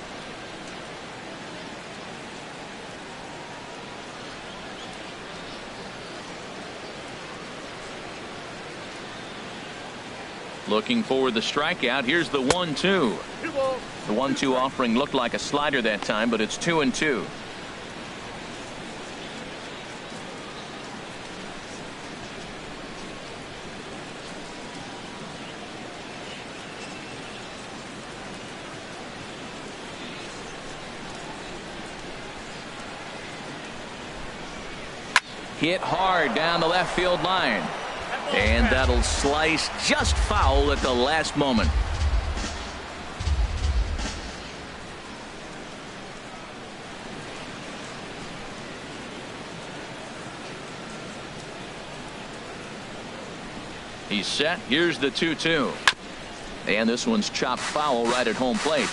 Looking for the strikeout. Here's the 1-2. The 1-2 offering looked like a slider that time, but it's 2-2. Hit hard down the left field line. And that'll slice just foul at the last moment. He's set. Here's the 2-2. And this one's chopped foul right at home plate.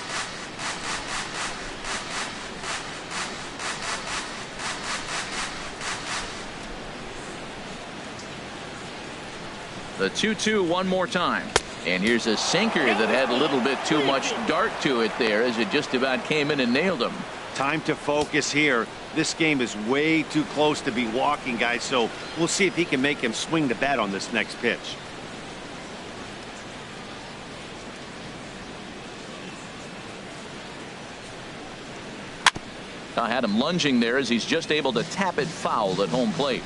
The 2-2 one more time. And here's a sinker that had a little bit too much dart to it there as it just about came in and nailed him. Time to focus here. This game is way too close to be walking, guys, so we'll see if he can make him swing the bat on this next pitch. I had him lunging there as he's just able to tap it foul at home plate.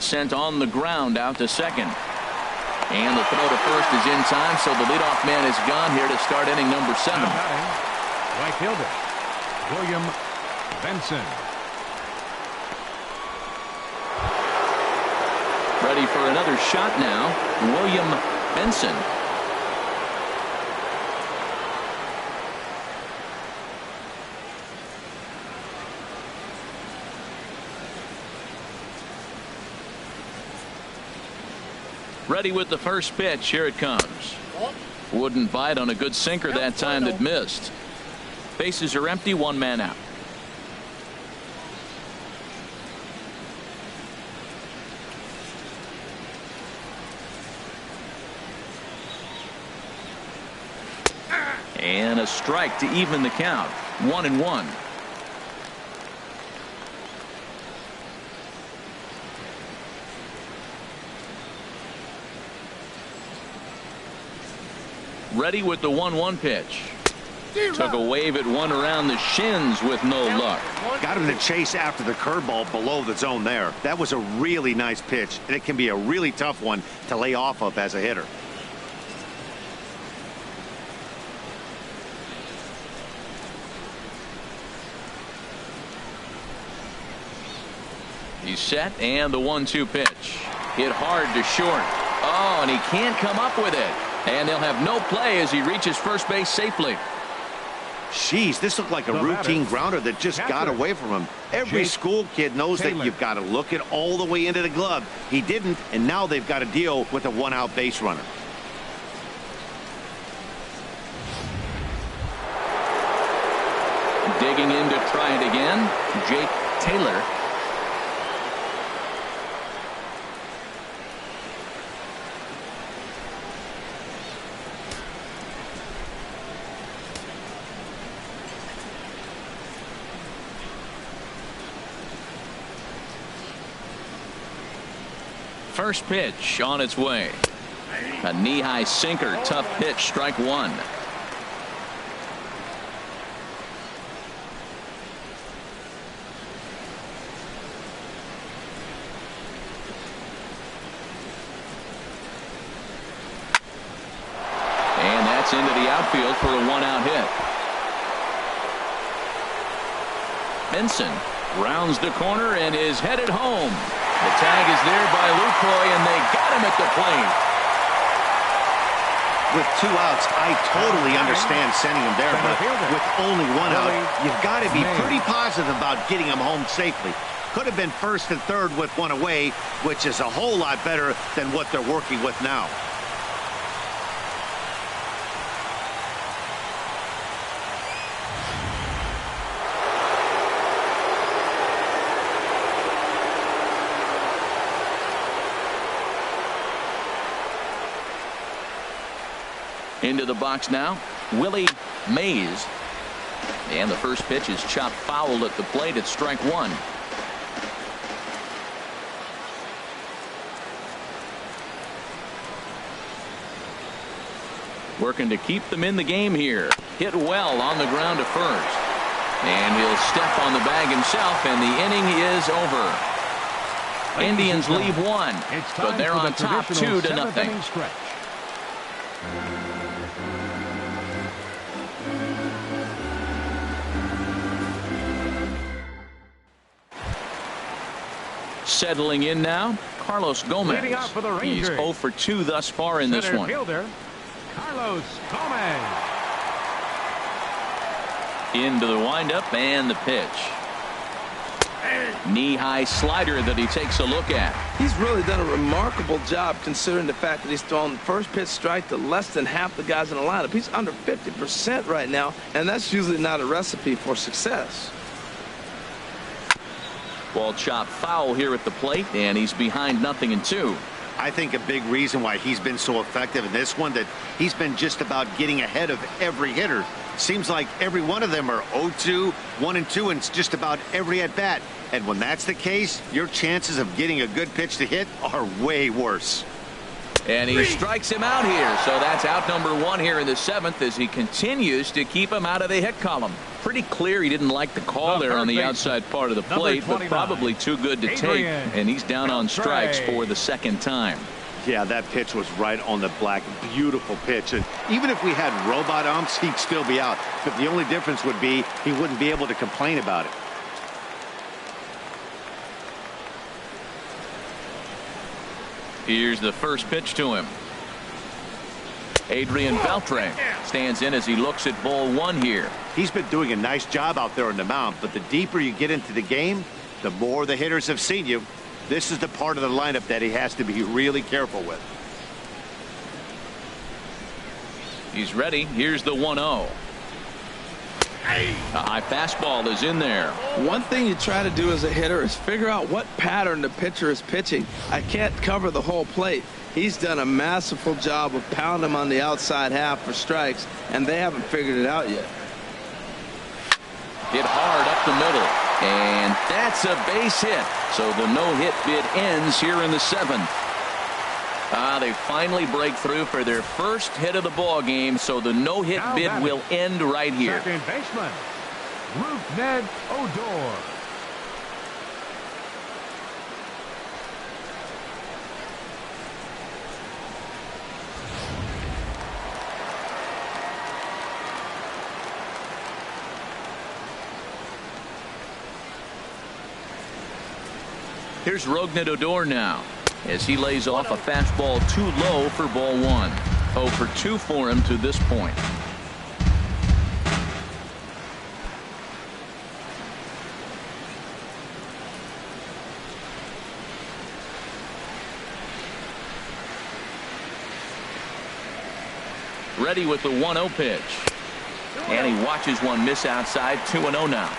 Sent on the ground out to second. And the throw to first is in time, so the leadoff man is gone here to start inning number 7. Right fielder William Benson. Ready for another shot now, William Benson. Ready with the first pitch. Here it comes. Wouldn't bite on a good sinker that time that missed. Bases are empty, 1 man out. And a strike to even the count. 1-1. Ready with the 1-1 pitch. Took a wave at one around the shins with no luck. Got him to chase after the curveball below the zone there. That was a really nice pitch, and it can be a really tough one to lay off of as a hitter. He's set, and the 1-2 pitch. Hit hard to short. Oh, and he can't come up with it. And they'll have no play as he reaches first base safely. Jeez, this looked like a routine grounder that just got away from him. Every school kid knows that you've got to look it all the way into the glove. He didn't, and now they've got to deal with a one-out base runner. Digging in to try it again, Jake Taylor. First pitch on its way. A knee-high sinker, tough pitch, strike one. And that's into the outfield for a one-out hit. Benson rounds the corner and is headed home. The tag is there by Lucroy, and they got him at the plate. With 2 outs, I totally understand sending him there, but with only 1 out, you've got to be pretty positive about getting him home safely. Could have been first and third with 1 away, which is a whole lot better than what they're working with now. Into the box now, Willie Mays. And the first pitch is chopped foul at the plate. It's strike one. Working to keep them in the game here. Hit well on the ground to first. And he'll step on the bag himself, and the inning is over. Indians leave one, but they're on top 2-0. Settling in now, Carlos Gomez. He's 0 for 2 thus far in this one. Fielder, Carlos Gomez. Into the windup and the pitch. Knee-high slider that he takes a look at. He's really done a remarkable job considering the fact that he's thrown the first pitch strike to less than half the guys in the lineup. He's under 50% right now, and that's usually not a recipe for success. Ball chopped foul here at the plate, and he's behind 0-2. I think a big reason why he's been so effective in this one, that he's been just about getting ahead of every hitter. Seems like every one of them are 0-2, 1-2, and it's just about every at bat. And when that's the case, your chances of getting a good pitch to hit are way worse. And he strikes him out here. So that's out number 1 here in the 7th as he continues to keep him out of the hit column. Pretty clear he didn't like the call there on the outside part of the plate, but probably too good to take. And he's down on strikes for the second time. Yeah, that pitch was right on the black. Beautiful pitch. And even if we had robot umps, he'd still be out. But the only difference would be he wouldn't be able to complain about it. Here's the first pitch to him. Adrian Beltre stands in as he looks at ball 1 here. He's been doing a nice job out there on the mound, but the deeper you get into the game, the more the hitters have seen you. This is the part of the lineup that he has to be really careful with. He's ready. Here's the 1-0. A high fastball is in there. One thing you try to do as a hitter is figure out what pattern the pitcher is pitching. I can't cover the whole plate. He's done a masterful job of pounding him on the outside half for strikes, and they haven't figured it out yet. Hit hard up the middle, and that's a base hit. So the no-hit bid ends here in the 7th. They finally break through for their first hit of the ball game, so the no-hit bid will end right here. Second baseman, Rougned Odor. Here's Rougned Odor now, as he lays off a fastball too low for ball one. 0 for 2 for him to this point. Ready with the 1-0 pitch. And he watches one miss outside. 2-0 now.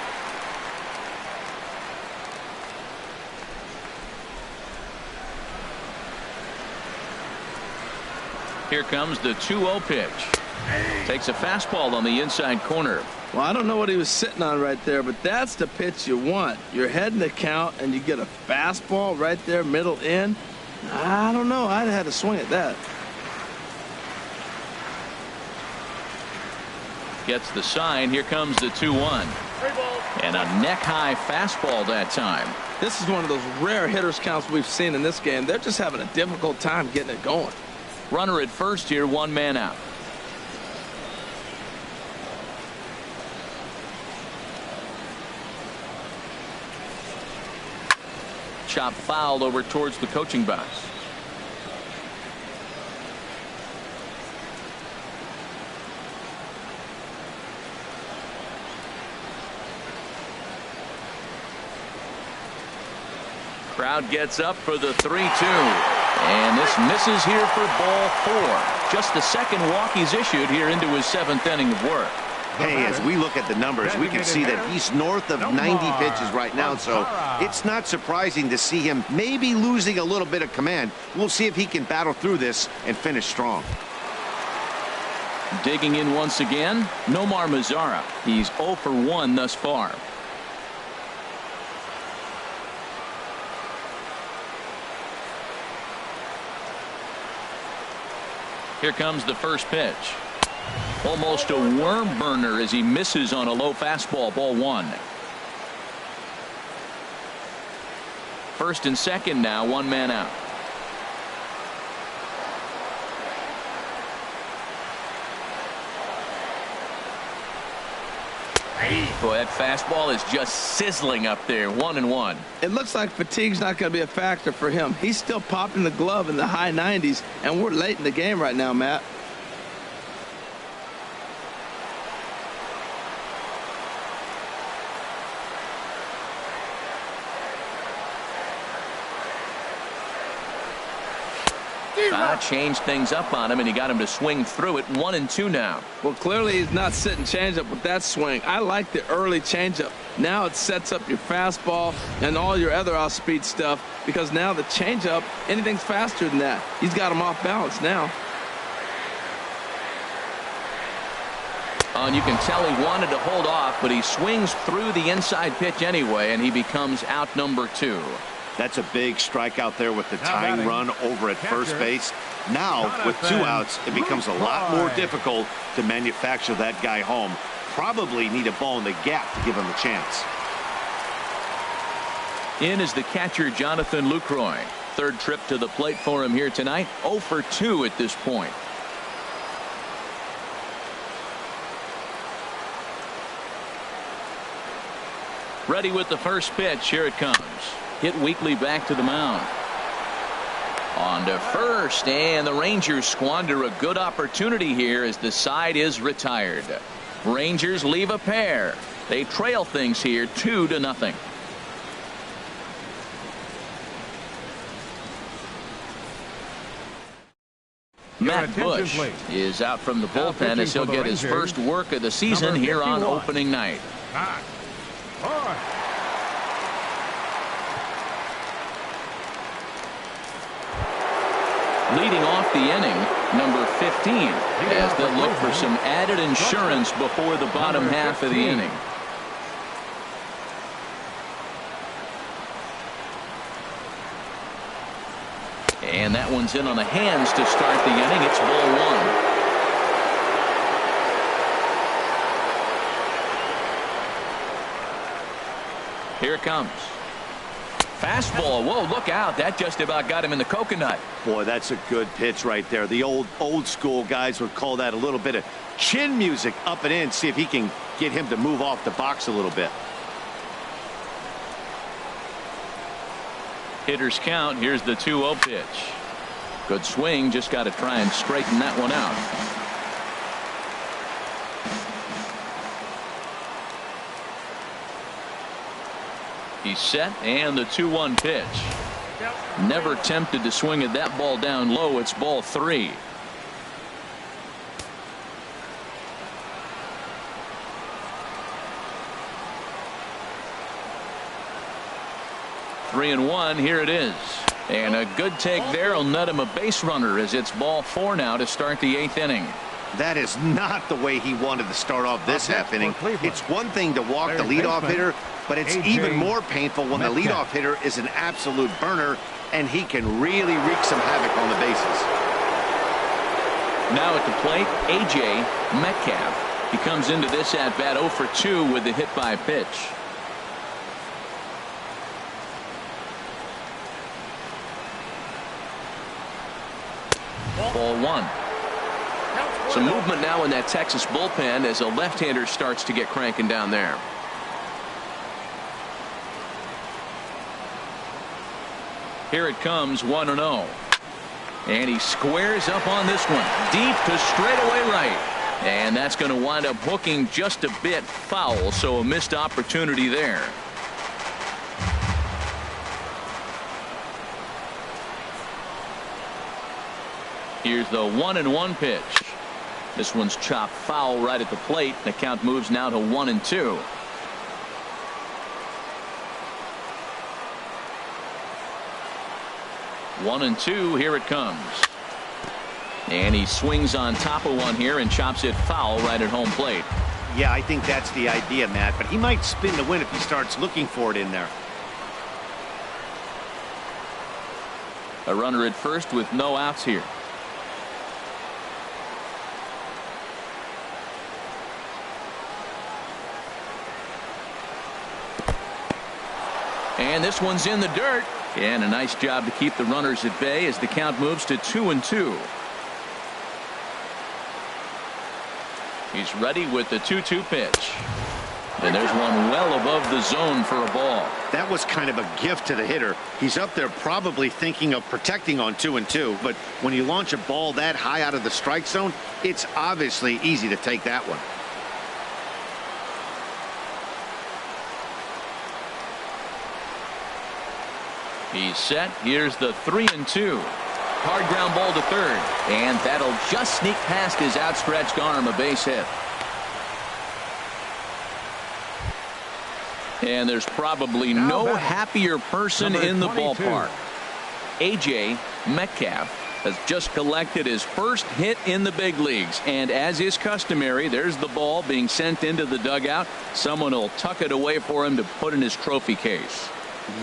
Here comes the 2-0 pitch. Takes a fastball on the inside corner. Well, I don't know what he was sitting on right there, but that's the pitch you want. You're heading the count, and you get a fastball right there, middle in. I don't know. I'd have had to swing at that. Gets the sign. Here comes the 2-1. And a neck-high fastball that time. This is one of those rare hitters counts we've seen in this game. They're just having a difficult time getting it going. Runner at first here, 1 man out. Chop fouled over towards the coaching box. Crowd gets up for the 3-2. And this misses here for ball 4. Just the second walk he's issued here into his 7th inning of work. Hey, as we look at the numbers, we can see that he's north of 90 pitches right now, so it's not surprising to see him maybe losing a little bit of command. We'll see if he can battle through this and finish strong. Digging in once again, Nomar Mazara. He's 0 for 1 thus far. Here comes the first pitch. Almost a worm burner as he misses on a low fastball. Ball 1. First and second now, 1 man out. Boy, that fastball is just sizzling up there. 1-1. It looks like fatigue's not going to be a factor for him. He's still popping the glove in the high 90s, and we're late in the game right now, Matt. Changed things up on him, and he got him to swing through it. 1-2 now. Well, clearly he's not sitting changeup with that swing. I like the early changeup. Now it sets up your fastball and all your other off-speed stuff, because now the changeup, anything's faster than that. He's got him off balance now. And you can tell he wanted to hold off, but he swings through the inside pitch anyway, and he becomes out number 2. That's a big strikeout there with the tying run over at first base. Now, with 2 outs, it becomes a lot more difficult to manufacture that guy home. Probably need a ball in the gap to give him a chance. In is the catcher, Jonathan Lucroy. Third trip to the plate for him here tonight. 0 for 2 at this point. Ready with the first pitch. Here it comes. Hit weakly back to the mound. On to first, and the Rangers squander a good opportunity here as the side is retired. Rangers leave a pair. They trail things here 2-0. Matt Bush is out from the bullpen as he'll get his first work of the season here on opening night. Leading off the inning, number 15, as they look for some added insurance before the bottom half of the inning. And that one's in on the hands to start the inning. It's ball one. Here it comes. Fastball. Whoa, look out. That just about got him in the coconut. Boy, that's a good pitch right there. The old school guys would call that a little bit of chin music up and in. See if he can get him to move off the box a little bit. Hitter's count. Here's the 2-0 pitch. Good swing. Just got to try and straighten that one out. He's set, and the 2-1 pitch. Never tempted to swing at that ball down low. It's ball 3. Three and one. Here it is. And a good take there will net him a base runner as it's ball 4 now to start the 8th inning. That is not the way he wanted to start off this half inning. It's one thing to walk the leadoff hitter, but it's even more painful when the leadoff hitter is an absolute burner and he can really wreak some havoc on the bases. Now at the plate, A.J. Metcalf. He comes into this at bat 0 for 2 with the hit by pitch. Ball 1. Some movement now in that Texas bullpen as a left-hander starts to get cranking down there. Here it comes, 1-0. And he squares up on this one. Deep to straightaway right. And that's going to wind up hooking just a bit foul, so a missed opportunity there. Here's the 1-1 pitch. This one's chopped foul right at the plate. The count moves now to 1-2. One and two. Here it comes. And he swings on top of one here and chops it foul right at home plate. Yeah, I think that's the idea, Matt, but he might spin the win if he starts looking for it in there. A runner at first with no outs here. And this one's in the dirt. And a nice job to keep the runners at bay as the count moves to 2-2. He's ready with the 2-2 pitch. And there's one well above the zone for a ball. That was kind of a gift to the hitter. He's up there probably thinking of protecting on 2-2. But when you launch a ball that high out of the strike zone, it's obviously easy to take that one. He's set. Here's the 3-2. Hard ground ball to third. And that'll just sneak past his outstretched arm, a base hit. And there's probably no happier person in the ballpark. A.J. Metcalf has just collected his first hit in the big leagues. And as is customary, there's the ball being sent into the dugout. Someone will tuck it away for him to put in his trophy case.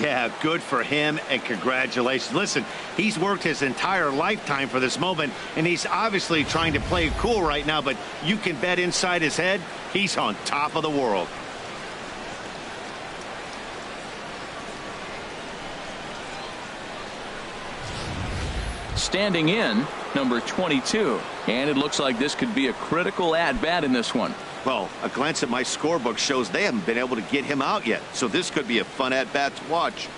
Yeah, good for him and congratulations. Listen, he's worked his entire lifetime for this moment, and he's obviously trying to play it cool right now, but you can bet inside his head he's on top of the world. Standing in, number 22. And it looks like this could be a critical at-bat in this one. Well, a glance at my scorebook shows they haven't been able to get him out yet, so this could be a fun at-bat to watch.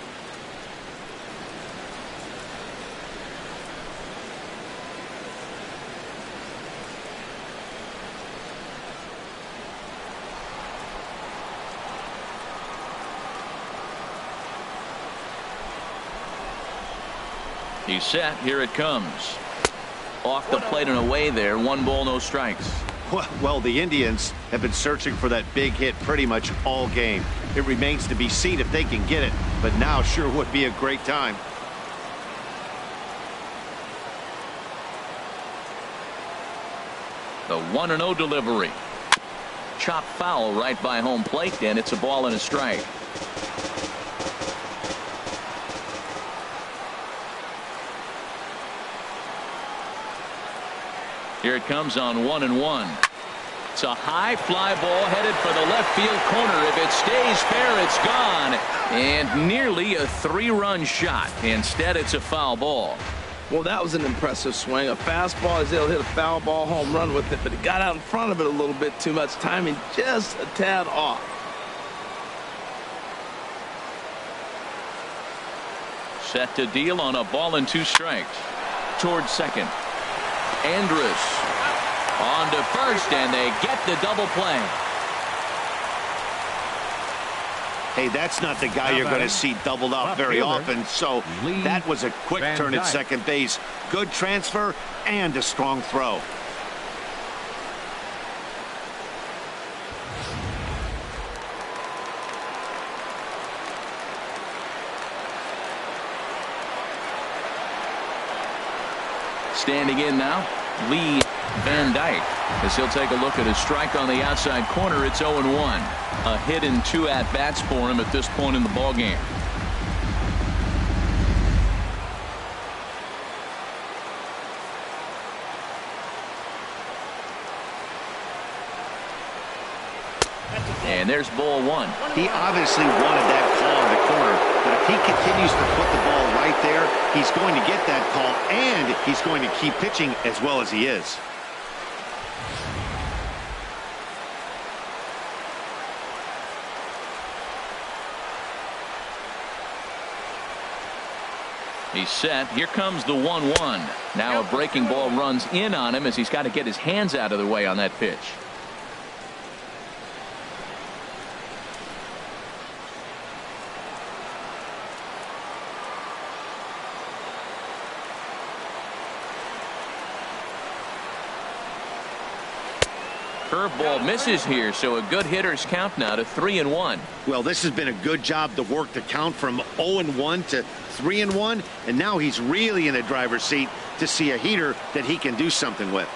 He's set. Here it comes. Off the plate and away there. 1 ball, no strikes. Well, the Indians have been searching for that big hit pretty much all game. It remains to be seen if they can get it, but now sure would be a great time. The 1-0 delivery. Chop foul right by home plate, and it's a ball and a strike. Here it comes on 1-1. It's a high fly ball headed for the left field corner. If it stays fair, it's gone. And nearly a 3-run shot. Instead, it's a foul ball. Well, that was an impressive swing. A fastball, he'll hit a foul ball home run with it, but he got out in front of it a little bit too much. Timing just a tad off. Set to deal on a ball and 2 strikes. Towards second. Andrus on to first, and they get the double play. Hey, that's not the guy you're going to see doubled up very often, so that was a quick turn at second base. Good transfer and a strong throw. Standing in now, Lee Van Dyke, as he'll take a look at his strike on the outside corner. It's 0-1. A hit and 2 at-bats for him at this point in the ballgame. And there's ball 1. He obviously wanted that call in the corner, but if he continues to put the ball right there, he's going to get that call, and he's going to keep pitching as well as he is. He's set. Here comes the 1-1. Now a breaking ball runs in on him as he's got to get his hands out of the way on that pitch. Curveball misses here, so a good hitter's count now to 3-1. Well, this has been a good job to work the count from 0-1 to 3-1, and now he's really in the driver's seat to see a heater that he can do something with.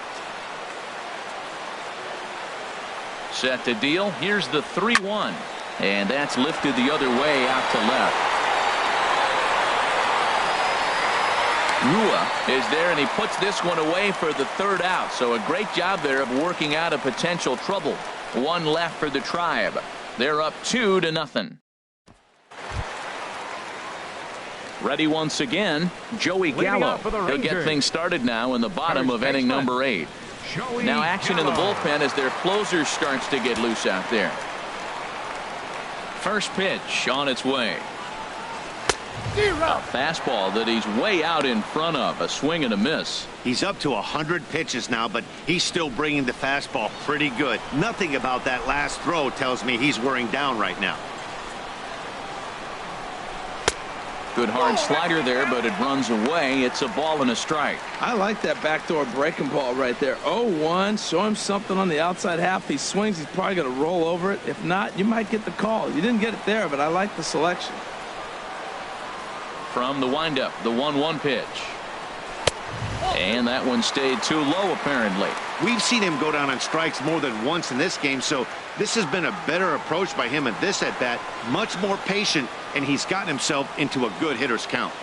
Set to deal. Here's the 3-1, and that's lifted the other way out to left. Rua is there, and he puts this one away for the 3rd out. So a great job there of working out a potential trouble. 1 left for the Tribe. They're up 2-0. Ready once again, Joey Gallo. He'll get things started now in the bottom of inning number 8. Now action in the bullpen as their closer starts to get loose out there. First pitch on its way. A fastball that he's way out in front of. A swing and a miss. He's up to 100 pitches now, but he's still bringing the fastball pretty good. Nothing about that last throw tells me he's wearing down right now. Good hard slider there, but it runs away. It's a ball and a strike. I like that backdoor breaking ball right there. 0-1. Show him something on the outside half. He swings, he's probably going to roll over it. If not, you might get the call. You didn't get it there, but I like the selection. From the windup, the 1-1 pitch. And that one stayed too low, apparently. We've seen him go down on strikes more than once in this game, so this has been a better approach by him at this at-bat. Much more patient, and he's gotten himself into a good hitter's count.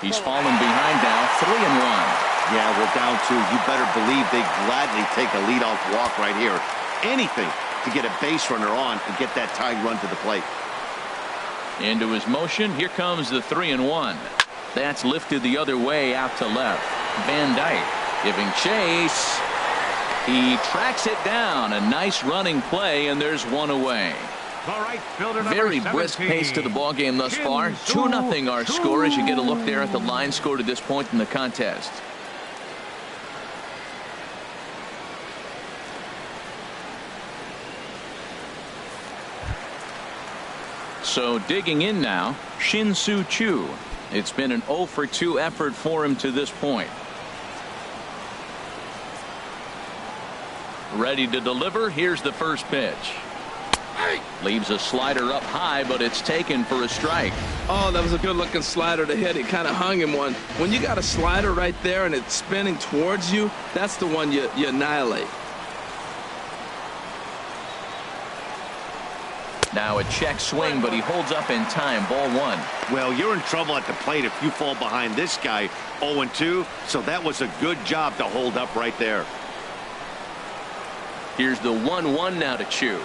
He's fallen behind now, 3-1. Yeah, we're down 2. You better believe they gladly take a leadoff walk right here. Anything to get a base runner on and get that tying run to the plate. Into his motion. Here comes the 3-1. That's lifted the other way out to left. Van Dyke giving chase. He tracks it down. A nice running play, and there's one away. Very brisk pace to the ball game thus far. 2-0 our score as you get a look there at the line score to this point in the contest. So digging in now, Shin-Soo Choo. It's been an 0-for-2 effort for him to this point. Ready to deliver. Here's the first pitch. Leaves a slider up high, but it's taken for a strike. Oh, that was a good-looking slider to hit. It kind of hung him one. When you got a slider right there and it's spinning towards you, that's the one you annihilate. Now a check swing, but he holds up in time. Ball 1. Well, you're in trouble at the plate if you fall behind this guy 0-2, so that was a good job to hold up right there. Here's the 1-1 now to Choo.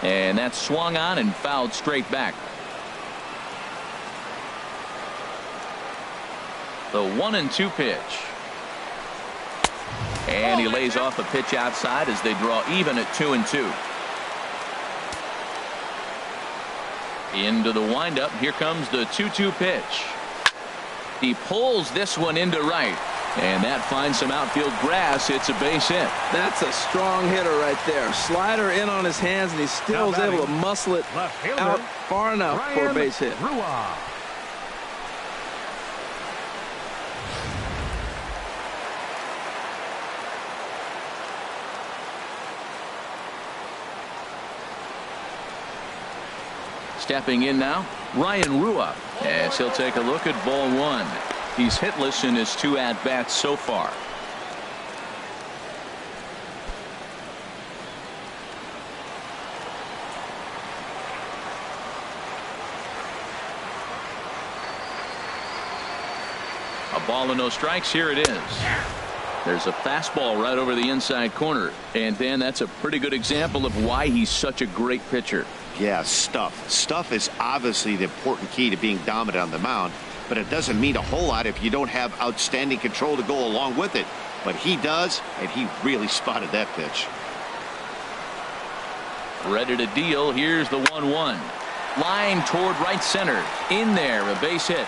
And that's swung on and fouled straight back. The 1-2 pitch. And he lays off a pitch outside as they draw even at 2-2. Into the windup. Here comes the 2-2 pitch. He pulls this one into right. And that finds some outfield grass. It's a base hit. That's a strong hitter right there. Slider in on his hands, and he still is able to muscle it out far enough for a base hit. Stepping in now, Ryan Rua, as he'll take a look at ball 1. He's hitless in his 2 at-bats so far. A ball and no strikes. Here it is. There's a fastball right over the inside corner. And Dan, that's a pretty good example of why he's such a great pitcher. Yeah, stuff. Stuff is obviously the important key to being dominant on the mound, but it doesn't mean a whole lot if you don't have outstanding control to go along with it. But he does, and he really spotted that pitch. Ready to deal. Here's the 1-1. Line toward right center. In there, a base hit.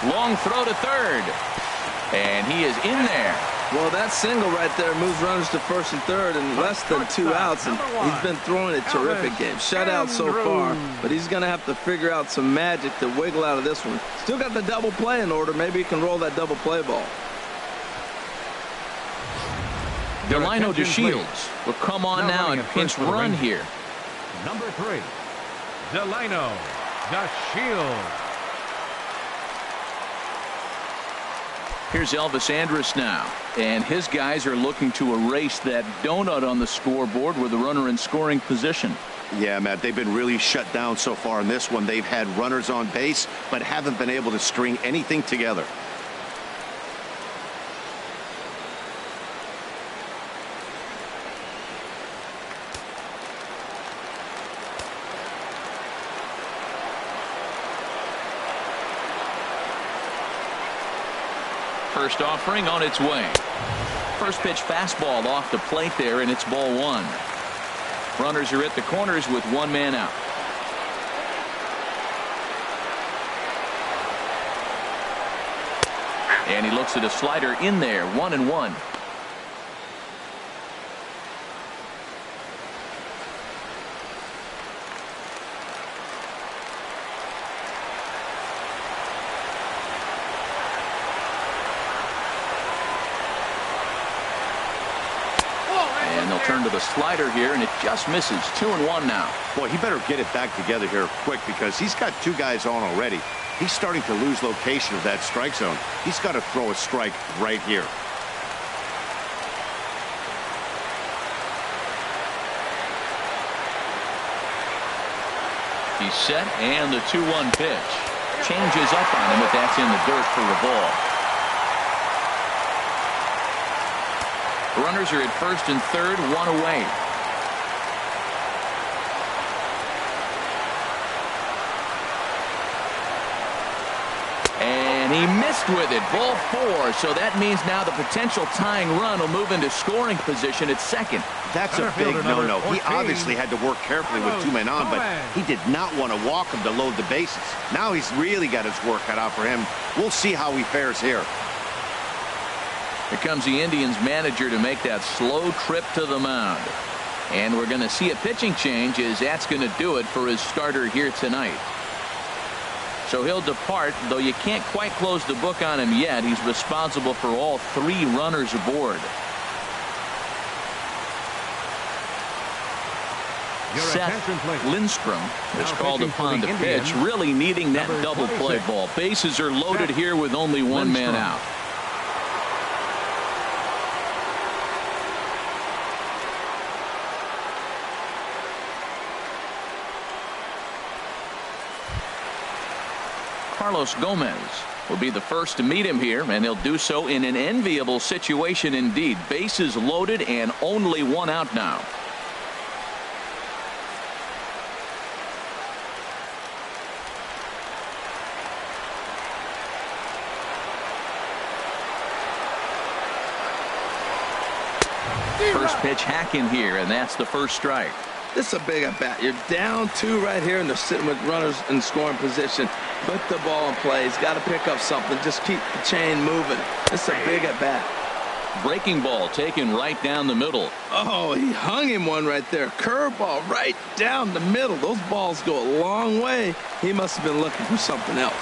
Long throw to third. And he is in there. Well, that single right there moves runners to first and third in less than 2 outs, and he's been throwing a terrific game. Shutout so far, but he's going to have to figure out some magic to wiggle out of this one. Still got the double play in order. Maybe he can roll that double play ball. Delino DeShields will come on now and pinch run here. Number 3, Delino DeShields. Here's Elvis Andrus now, and his guys are looking to erase that donut on the scoreboard with a runner in scoring position. Yeah, Matt, they've been really shut down so far in this one. They've had runners on base, but haven't been able to string anything together. First offering on its way. First pitch fastball off the plate there, and it's ball 1. Runners are at the corners with 1 man out. And he looks at a slider in there. 1-1. Turn to the slider here, and it just misses. 2-1 now. Boy, he better get it back together here quick, because he's got 2 guys on already. He's starting to lose location of that strike zone. He's got to throw a strike right here. He's set, and the 2-1 pitch changes up on him, but that's in the dirt for the ball. Runners are at first and third, 1 away. And he missed with it. Ball 4. So that means now the potential tying run will move into scoring position at second. That's a big no-no. He obviously had to work carefully with 2 men on, but he did not want to walk him to load the bases. Now he's really got his work cut out for him. We'll see how he fares here. Here comes the Indians manager to make that slow trip to the mound. And we're going to see a pitching change, as that's going to do it for his starter here tonight. So he'll depart, though you can't quite close the book on him yet. He's responsible for all 3 runners aboard. Seth Lindstrom is called upon to pitch, really needing that double play ball. Bases are loaded here with only 1 man out. Carlos Gomez will be the first to meet him here, and he'll do so in an enviable situation indeed. Bases loaded and only one out now. First pitch hack in here, and that's the first strike. This is a big at bat. You're down 2 right here, and they're sitting with runners in scoring position. Put the ball in play. He's got to pick up something. Just keep the chain moving. It's a big at bat. Breaking ball taken right down the middle. Oh, he hung him one right there. Curveball right down the middle. Those balls go a long way. He must have been looking for something else.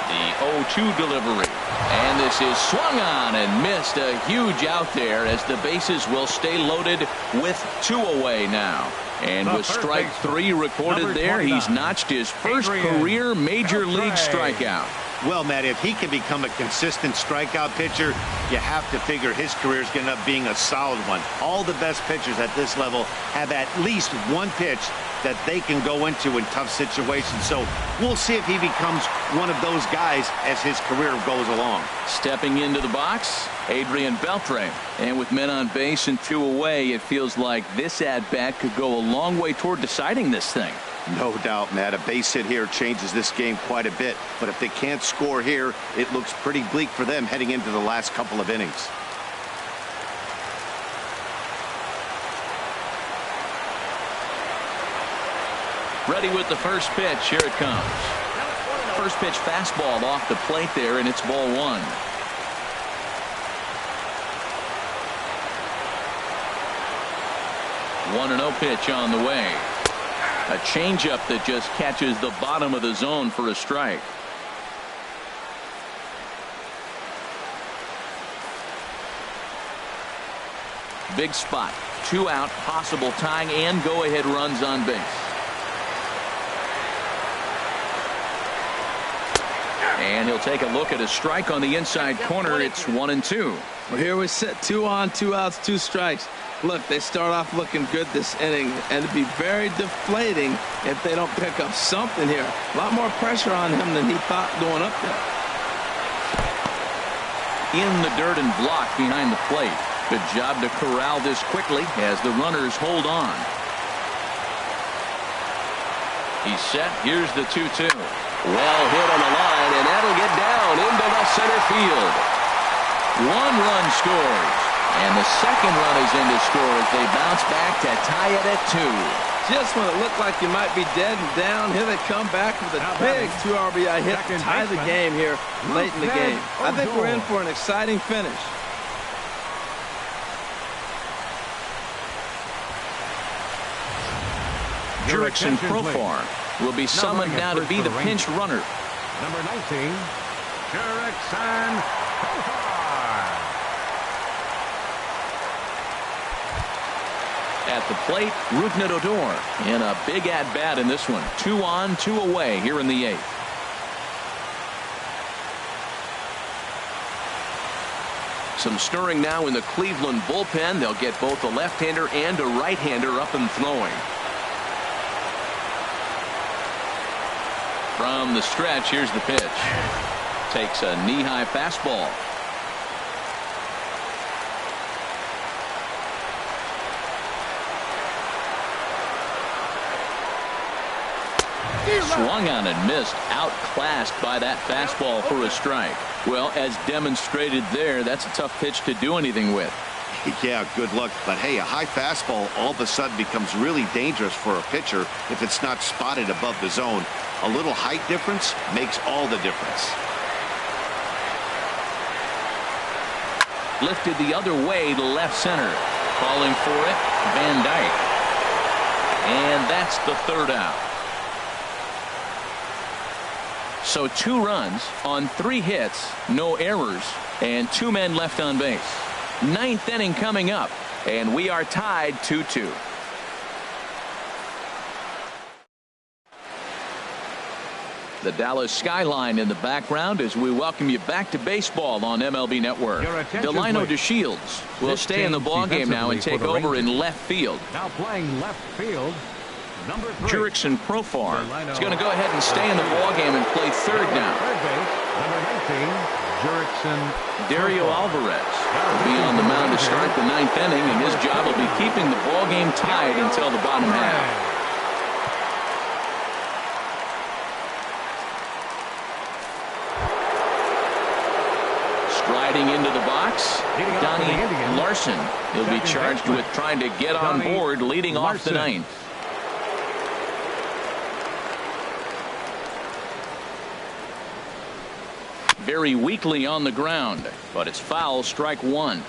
The 0-2 delivery. And this is swung on and missed. A huge out there as the bases will stay loaded with 2 away now. And with strike 3 recorded there, he's notched his first career major league strikeout. Well, Matt, if he can become a consistent strikeout pitcher, you have to figure his career is going to end up being a solid one. All the best pitchers at this level have at least one pitch that they can go into in tough situations. So we'll see if he becomes one of those guys as his career goes along. Stepping into the box, Adrian Beltre. And with men on base and 2 away, it feels like this at-bat could go a long way toward deciding this thing. No doubt, Matt. A base hit here changes this game quite a bit. But if they can't score here, it looks pretty bleak for them heading into the last couple of innings. Ready with the first pitch. Here it comes. First pitch fastball off the plate there, and it's ball 1. One 1-0 pitch on the way. A changeup that just catches the bottom of the zone for a strike. Big spot. 2 out, possible tying and go-ahead runs on base. And he'll take a look at a strike on the inside corner. It's 1-2. Well, here we sit, 2 on, 2 outs, 2 strikes. Look, they start off looking good this inning, and it'd be very deflating if they don't pick up something here. A lot more pressure on him than he thought going up there. In the dirt and blocked behind the plate. Good job to corral this quickly as the runners hold on. He's set. Here's the 2-2. Well hit on the line, and that'll get down into left center field. 1 run scores. And the second run is in to score as they bounce back to tie it at 2. Just when it looked like you might be dead and down, here they come back with a big 2 RBI hit to tie the game here late in the game. I think we're in for an exciting finish. Jurickson Profar will be summoned now to be the pinch runner. Number 19, Jurickson Profar. At the plate, Rougned Odor in a big at-bat in this one. 2 on, 2 away here in the 8th. Some stirring now in the Cleveland bullpen. They'll get both a left-hander and a right-hander up and throwing. From the stretch, here's the pitch. Takes a knee-high fastball. Swung on and missed. Outclassed by that fastball for a strike. Well, as demonstrated there, that's a tough pitch to do anything with. Yeah, good luck. But hey, a high fastball all of a sudden becomes really dangerous for a pitcher if it's not spotted above the zone. A little height difference makes all the difference. Lifted the other way to left center. Calling for it, Van Dyke. And that's the 3rd out. So 2 runs on 3 hits, no errors, and 2 men left on base. 9th inning coming up, and we are tied 2-2. The Dallas skyline in the background as we welcome you back to baseball on MLB Network. Delino DeShields will stay in the ballgame now and take over in left field. Now playing left field, Number 3. Jurickson Profar is going to go ahead and stay in the ballgame and play third now. Third base, number 19, Jurickson Dario Alvarez will be on the mound to start the 9th inning, and his job will be keeping the ballgame tied until the bottom half. Striding into the box, Donnie Larson. He'll be charged with trying to get on board, leading off the 9th. Very weakly on the ground, but it's foul, strike 1.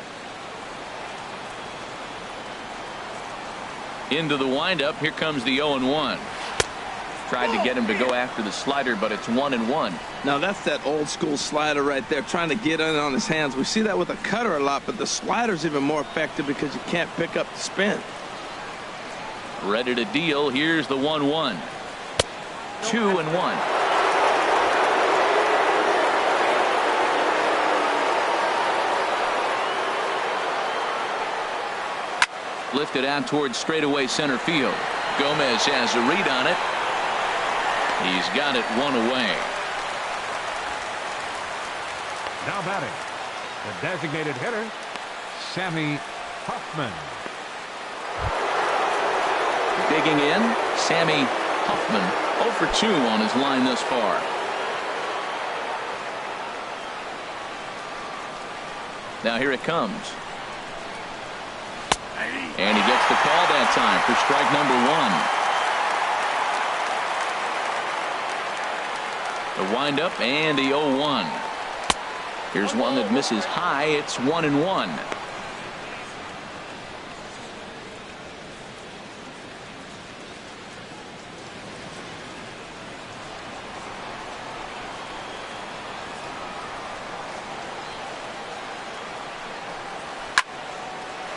Into the windup, here comes the 0-1. Tried to get him to go after the slider, but it's 1-1. Now that's that old school slider right there, trying to get in on his hands. We see that with a cutter a lot, but the slider's even more effective because you can't pick up the spin. Ready to deal. Here's the 1-1. 2-1. Lifted out towards straightaway center field. Gomez has a read on it. He's got it one away. Now batting, the designated hitter, Sammy Hoffman. Digging in, Sammy Hoffman, 0 for 2 on his line thus far. Now here it comes. And he gets the call that time for strike number 1. The windup and the 0-1. Here's one that misses high. It's 1-1.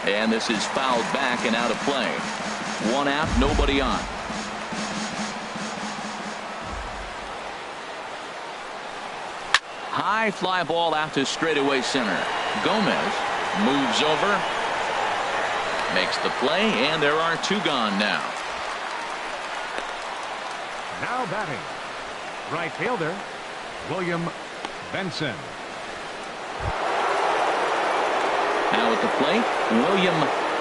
And this is fouled back and out of play. 1 out, nobody on. High fly ball out to straightaway center. Gomez moves over, makes the play, and there are 2 gone now. Now batting, right fielder, William Benson. Now at the plate, William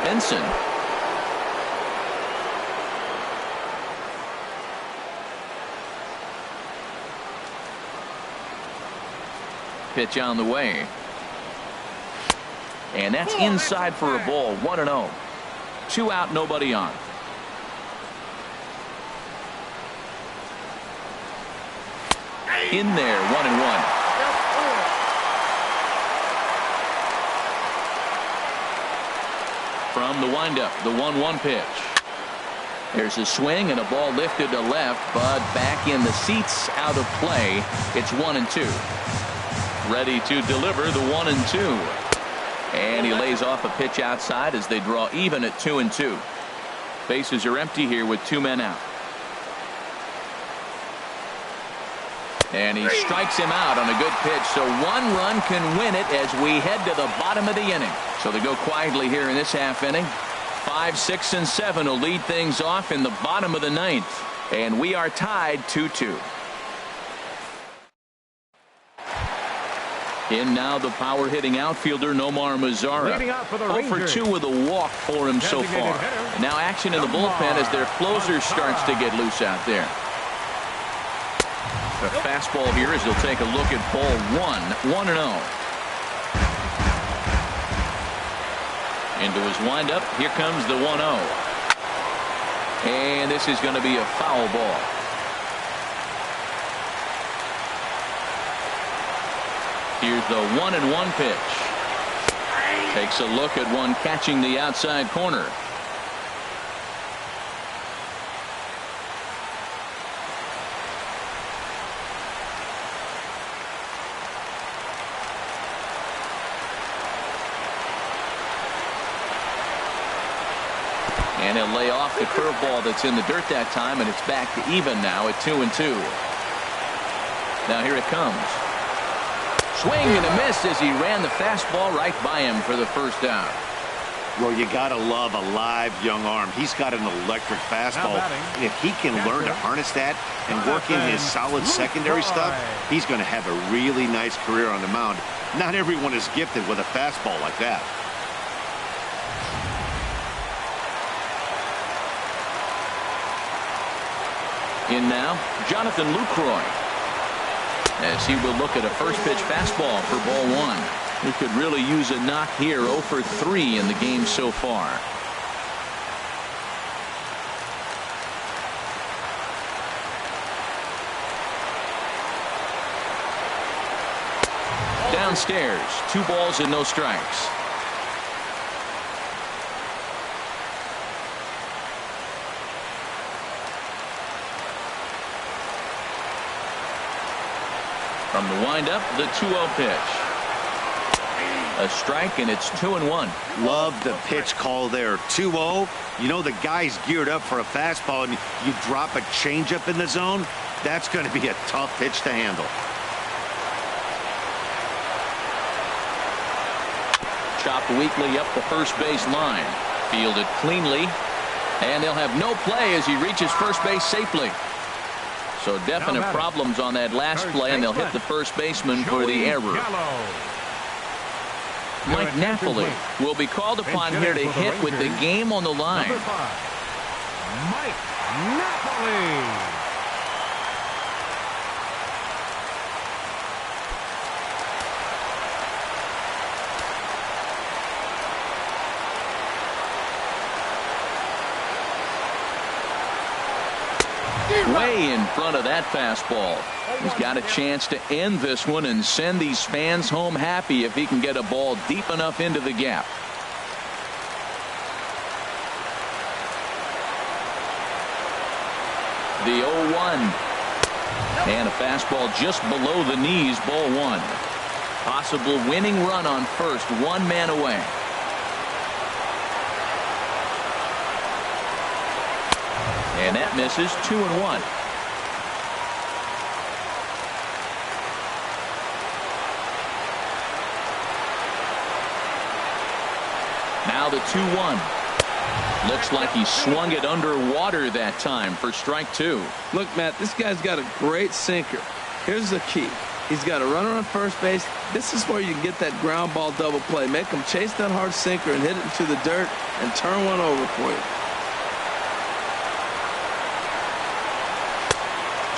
Benson. Pitch on the way. And that's inside for a ball. 1-0. 2 out, nobody on. In there, 1-1. From the windup, the 1-1 pitch. There's a swing and a ball lifted to left, but back in the seats, out of play. It's 1-2. Ready to deliver the 1-2. And he lays off a pitch outside as they draw even at 2-2. Bases are empty here with 2 men out. And he strikes him out on a good pitch, so 1 run can win it as we head to the bottom of the inning. So they go quietly here in this half inning. 5, 6, and 7 will lead things off in the bottom of the 9th. And we are tied 2-2. In now the power hitting outfielder Nomar Mazara. 0 for 2 with a walk for him so far. And now action in the bullpen as their closer starts to get loose out there. A fastball here as he'll take a look at ball 1. 1-0. Into his windup. Here comes the 1-0. And this is going to be a foul ball. Here's the 1-1 pitch. Takes a look at one catching the outside corner. And he'll lay off the curveball that's in the dirt that time, and it's back to even now at 2-2. Now here it comes. Swing and a miss as he ran the fastball right by him for the first out. Well, you got to love a live young arm. He's got an electric fastball. And if he can learn to harness that and work in his solid secondary stuff, he's going to have a really nice career on the mound. Not everyone is gifted with a fastball like that. In now, Jonathan Lucroy, as he will look at a first pitch fastball for ball one. He could really use a knock here. 0 for 3 in the game so far. Downstairs, 2 balls and no strikes. From the windup, the 2-0 pitch. A strike, and it's 2-1. Love the pitch call there. 2-0. You know the guy's geared up for a fastball, and you drop a changeup in the zone. That's going to be a tough pitch to handle. Chopped weakly up the first base line. Fielded cleanly, and they'll have no play as he reaches first base safely. So definite problems on that last play, and they'll hit the first baseman for the error. Mike Napoli will be called upon here to hit with the game on the line. Number 5, Mike Napoli. Way in front of that fastball. He's got a chance to end this one and send these fans home happy if he can get a ball deep enough into the gap. The 0-1. And a fastball just below the knees, ball 1. Possible winning run on first, 1 man away. And that misses. 2-1. Now the 2-1. Looks like he swung it underwater that time for strike 2. Look, Matt, this guy's got a great sinker. Here's the key. He's got a runner on first base. This is where you can get that ground ball double play. Make him chase that hard sinker and hit it into the dirt and turn one over for you.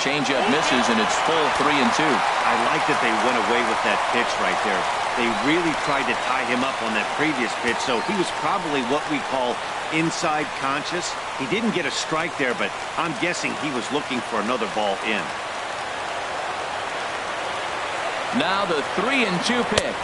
Changeup misses, and it's full 3-2. I like that they went away with that pitch right there. They really tried to tie him up on that previous pitch, so he was probably what we call inside conscious. He didn't get a strike there, but I'm guessing he was looking for another ball in. Now the 3-2 pitch,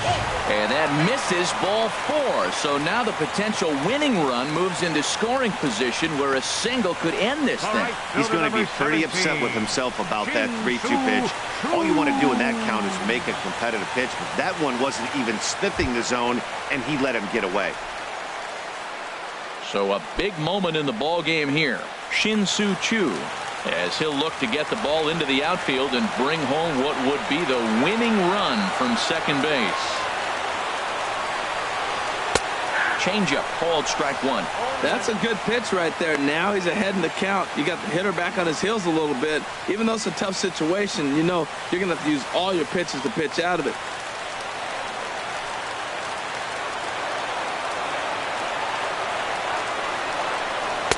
and that misses, ball 4. So now the potential winning run moves into scoring position where a single could end this thing. He's going to be pretty upset with himself about that 3-2 pitch. All you want to do in that count is make a competitive pitch, but that one wasn't even sniffing the zone, and he let him get away. So a big moment in the ball game here. Shin-Soo Choo, as he'll look to get the ball into the outfield and bring home what would be the winning run from second base. Changeup called strike 1. That's a good pitch right there. Now he's ahead in the count. You got the hitter back on his heels a little bit. Even though it's a tough situation, you know you're going to have to use all your pitches to pitch out of it.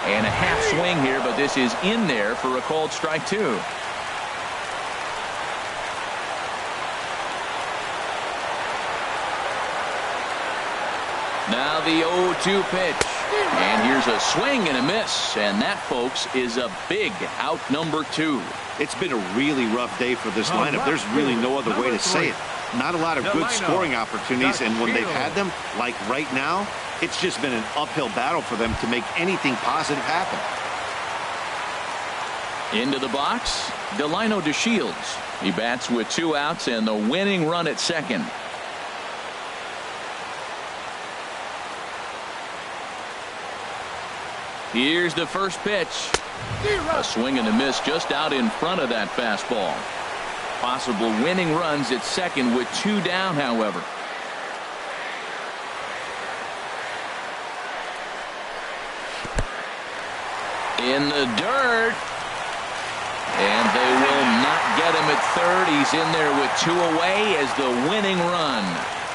And a half swing here, but this is in there for a called strike 2. Now the 0-2 pitch. And here's a swing and a miss. And that, folks, is a big out number 2. It's been a really rough day for this lineup. There's really no other way to say it. Not a lot of good scoring opportunities, and when they've had them, like right now, it's just been an uphill battle for them to make anything positive happen. Into the box, Delino DeShields. He bats with 2 outs and the winning run at second. Here's the first pitch. A swing and a miss just out in front of that fastball. Possible winning runs at second with 2 down, however. In the dirt. And they will not get him at third. He's in there with 2 away as the winning run.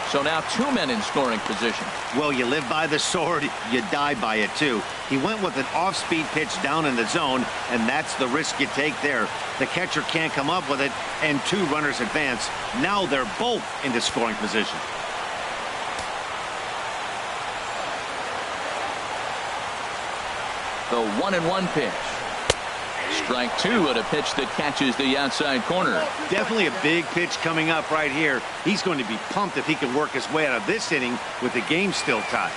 So now 2 men in scoring position. Well, you live by the sword, you die by it too. He went with an off-speed pitch down in the zone, and that's the risk you take there. The catcher can't come up with it, and 2 runners advance. Now they're both into scoring position. The 1-1 pitch. Strike 2 at a pitch that catches the outside corner. Definitely a big pitch coming up right here. He's going to be pumped if he can work his way out of this inning with the game still tied.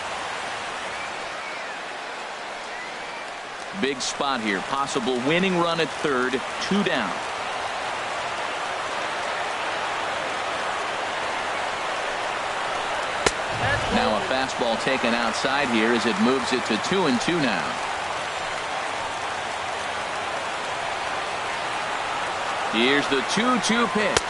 Big spot here. Possible winning run at third. 2 down. Now a fastball taken outside here as it moves it to 2-2 now. Here's the 2-2 pitch.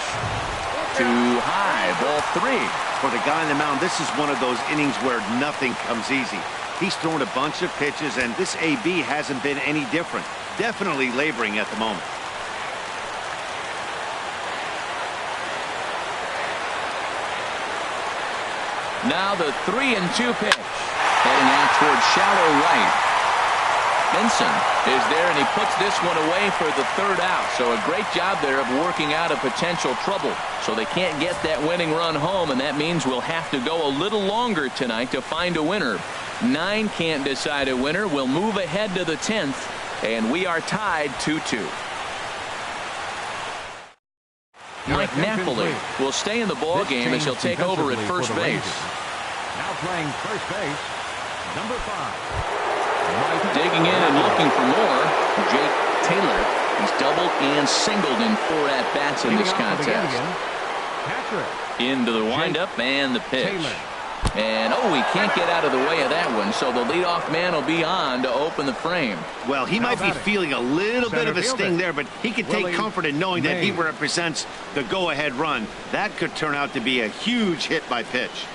Too high. Ball 3. For the guy on the mound, this is one of those innings where nothing comes easy. He's thrown a bunch of pitches, and this AB hasn't been any different. Definitely laboring at the moment. Now the 3-2 pitch. Heading out towards shallow right. Benson is there, and he puts this one away for the 3rd out. So a great job there of working out a potential trouble. So they can't get that winning run home, and that means we'll have to go a little longer tonight to find a winner. 9 can't decide a winner. We'll move ahead to the 10th, and we are tied 2-2. Mike Napoli will stay in the ball game as he'll take over at first base. Now playing first base, number 5. Digging in and looking for more, Jake Taylor. He's doubled and singled in 4 at-bats in this contest. Into the windup and the pitch. And, he can't get out of the way of that one, so the leadoff man will be on to open the frame. Well, he might be feeling a little bit of a sting there, but he can take comfort in knowing that he represents the go-ahead run. That could turn out to be a huge hit by pitch.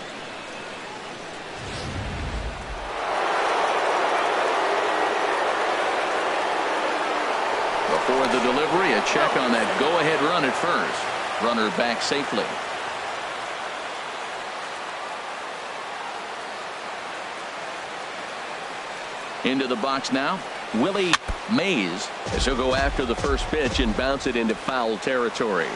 Before the delivery, a check on that go-ahead run at first. Runner back safely. Into the box now, Willie Mays, as he'll go after the first pitch and bounce it into foul territory.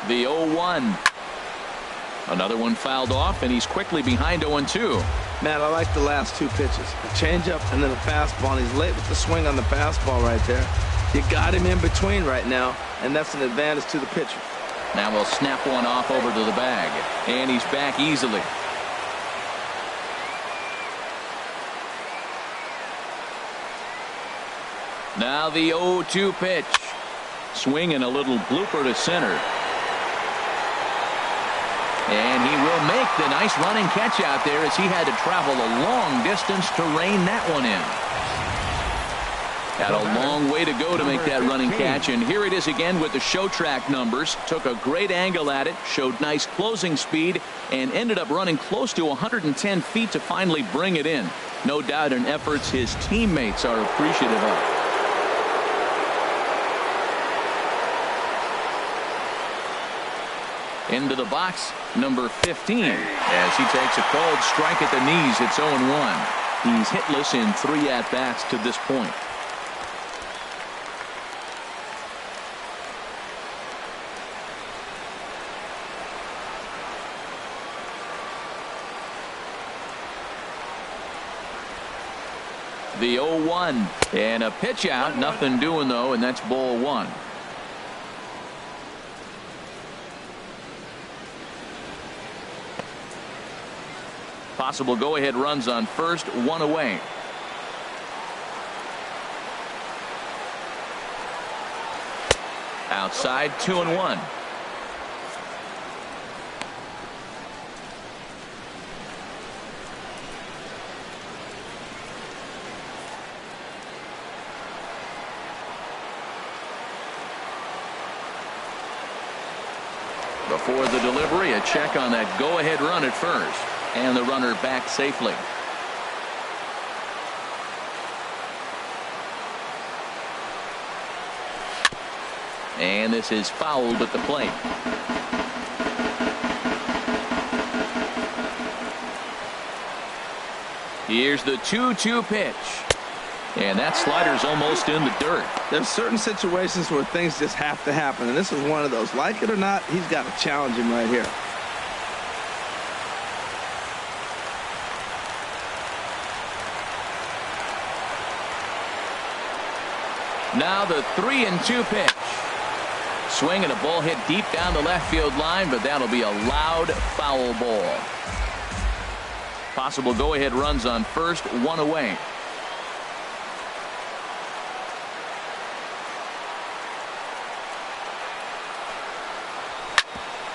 The 0-1. Another one fouled off, and he's quickly behind 0-2. Matt, I like the last 2 pitches. A changeup and then a fastball, and he's late with the swing on the fastball right there. You got him in between right now, and that's an advantage to the pitcher. Now we'll snap one off over to the bag, and he's back easily. Now the 0-2 pitch. Swing and a little blooper to center. And he will make the nice running catch out there as he had to travel a long distance to rein that one in. Had a long way to go to make that running catch, and here it is again with the show track numbers. Took a great angle at it, showed nice closing speed, and ended up running close to 110 feet to finally bring it in. No doubt in efforts his teammates are appreciative of. Into the box, number 15, as he takes a cold strike at the knees. It's 0-1. He's hitless in 3 at-bats to this point. The 0-1 and a pitch out. Nothing doing though, and that's ball 1. Possible go-ahead runs on first, 1 away. Outside, 2-1. The Before the delivery, a check on that go-ahead run at first. And the runner back safely. And this is fouled at the plate. Here's the 2-2 pitch. And that slider's almost in the dirt. There's certain situations where things just have to happen, and this is one of those. Like it or not, he's got to challenge him right here. Now the 3-2 pitch. Swing and a ball hit deep down the left field line, but that'll be a loud foul ball. Possible go-ahead runs on first, one away.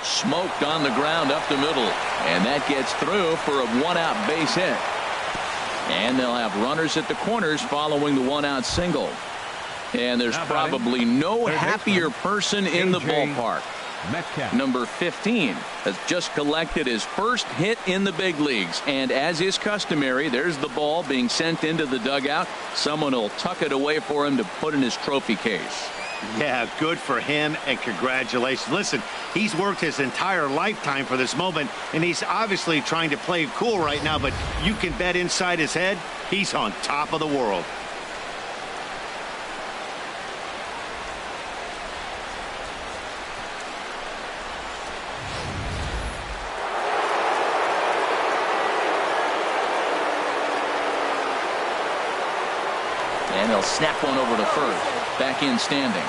Smoked on the ground up the middle, and that gets through for a one-out base hit. And they'll have runners at the corners following the one-out single. And there's probably no happier person in the ballpark. Metcalf. Number 15 has just collected his first hit in the big leagues. And as is customary, there's the ball being sent into the dugout. Someone will tuck it away for him to put in his trophy case. Yeah, good for him, and congratulations. Listen, he's worked his entire lifetime for this moment, and he's obviously trying to play cool right now, but you can bet inside his head, he's on top of the world. And they'll snap one over to first. Back in standing.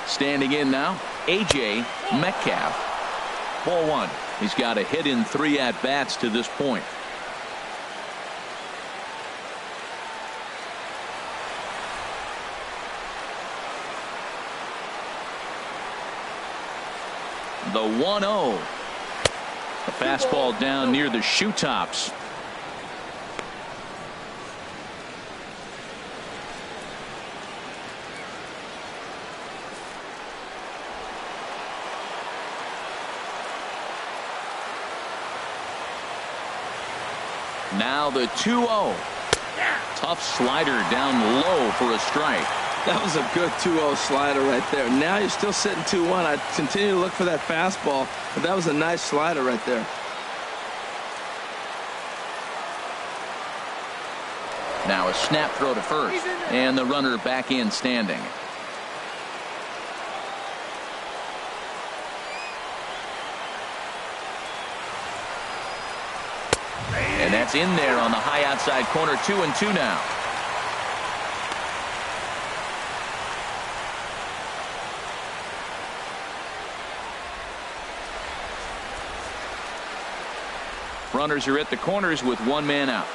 Standing in now, A.J. Metcalf. Ball one. He's got a hit in 3 at-bats to this point. The 1-0. A fastball down near the shoe tops. Now the 2-0. Tough slider down low for a strike. That was a good 2-0 slider right there. Now you're still sitting 2-1. I continue to look for that fastball, but that was a nice slider right there. Now a snap throw to first, and the runner back in standing. And that's in there on the high outside corner. 2-2 now. Runners are at the corners with one man out.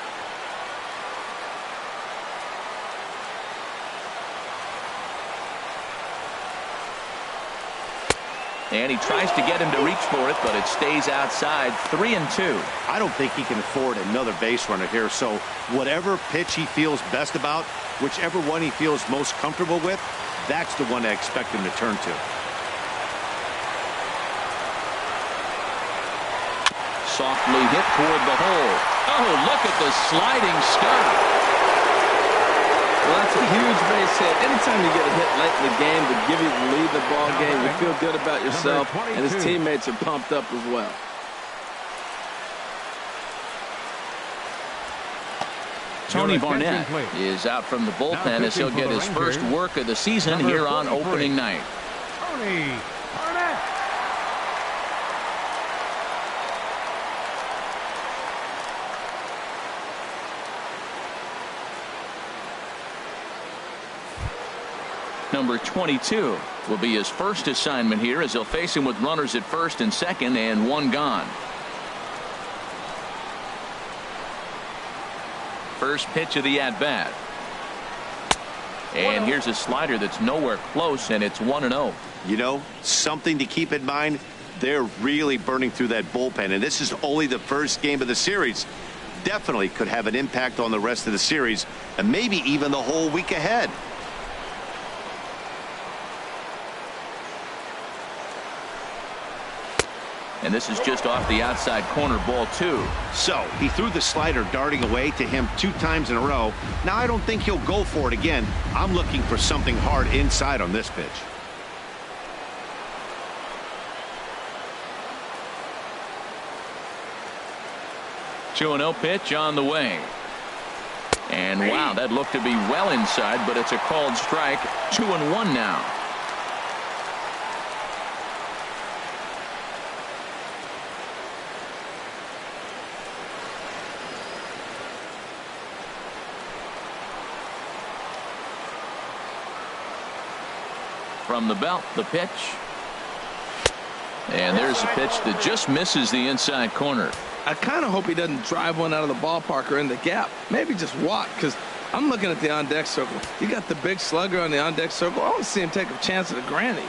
And he tries to get him to reach for it, but it stays outside. 3-2. I don't think he can afford another base runner here, so whatever pitch he feels best about, whichever one he feels most comfortable with, that's the one I expect him to turn to. Softly hit toward the hole. Oh, look at the sliding stop. Well, that's a huge base hit. Anytime you get a hit late in the game to give you the lead in the ball game, you feel good about yourself, and his teammates are pumped up as well. Tony Barnett is out from the bullpen as he'll get his first work of the season here on opening night. Tony Barnett. Number 22 will be his first assignment here as he'll face him with runners at first and second and one gone. First pitch of the at-bat. And here's a slider that's nowhere close, and it's 1-0. You know, something to keep in mind, they're really burning through that bullpen, and this is only the first game of the series. definitely could have an impact on the rest of the series and maybe even the whole week ahead. And this is just off the outside corner, ball 2. So he threw the slider darting away to him 2 times in a row. Now I don't think he'll go for it again. I'm looking for something hard inside on this pitch. Two 2-0 pitch on the way. And wow, that looked to be well inside, but it's a called strike. 2-1 now. From the belt, the pitch. And there's a pitch that just misses the inside corner. I kind of hope he doesn't drive one out of the ballpark or in the gap. Maybe just walk, because I'm looking at the on-deck circle. You got the big slugger on the on-deck circle. I want to see him take a chance at a granny.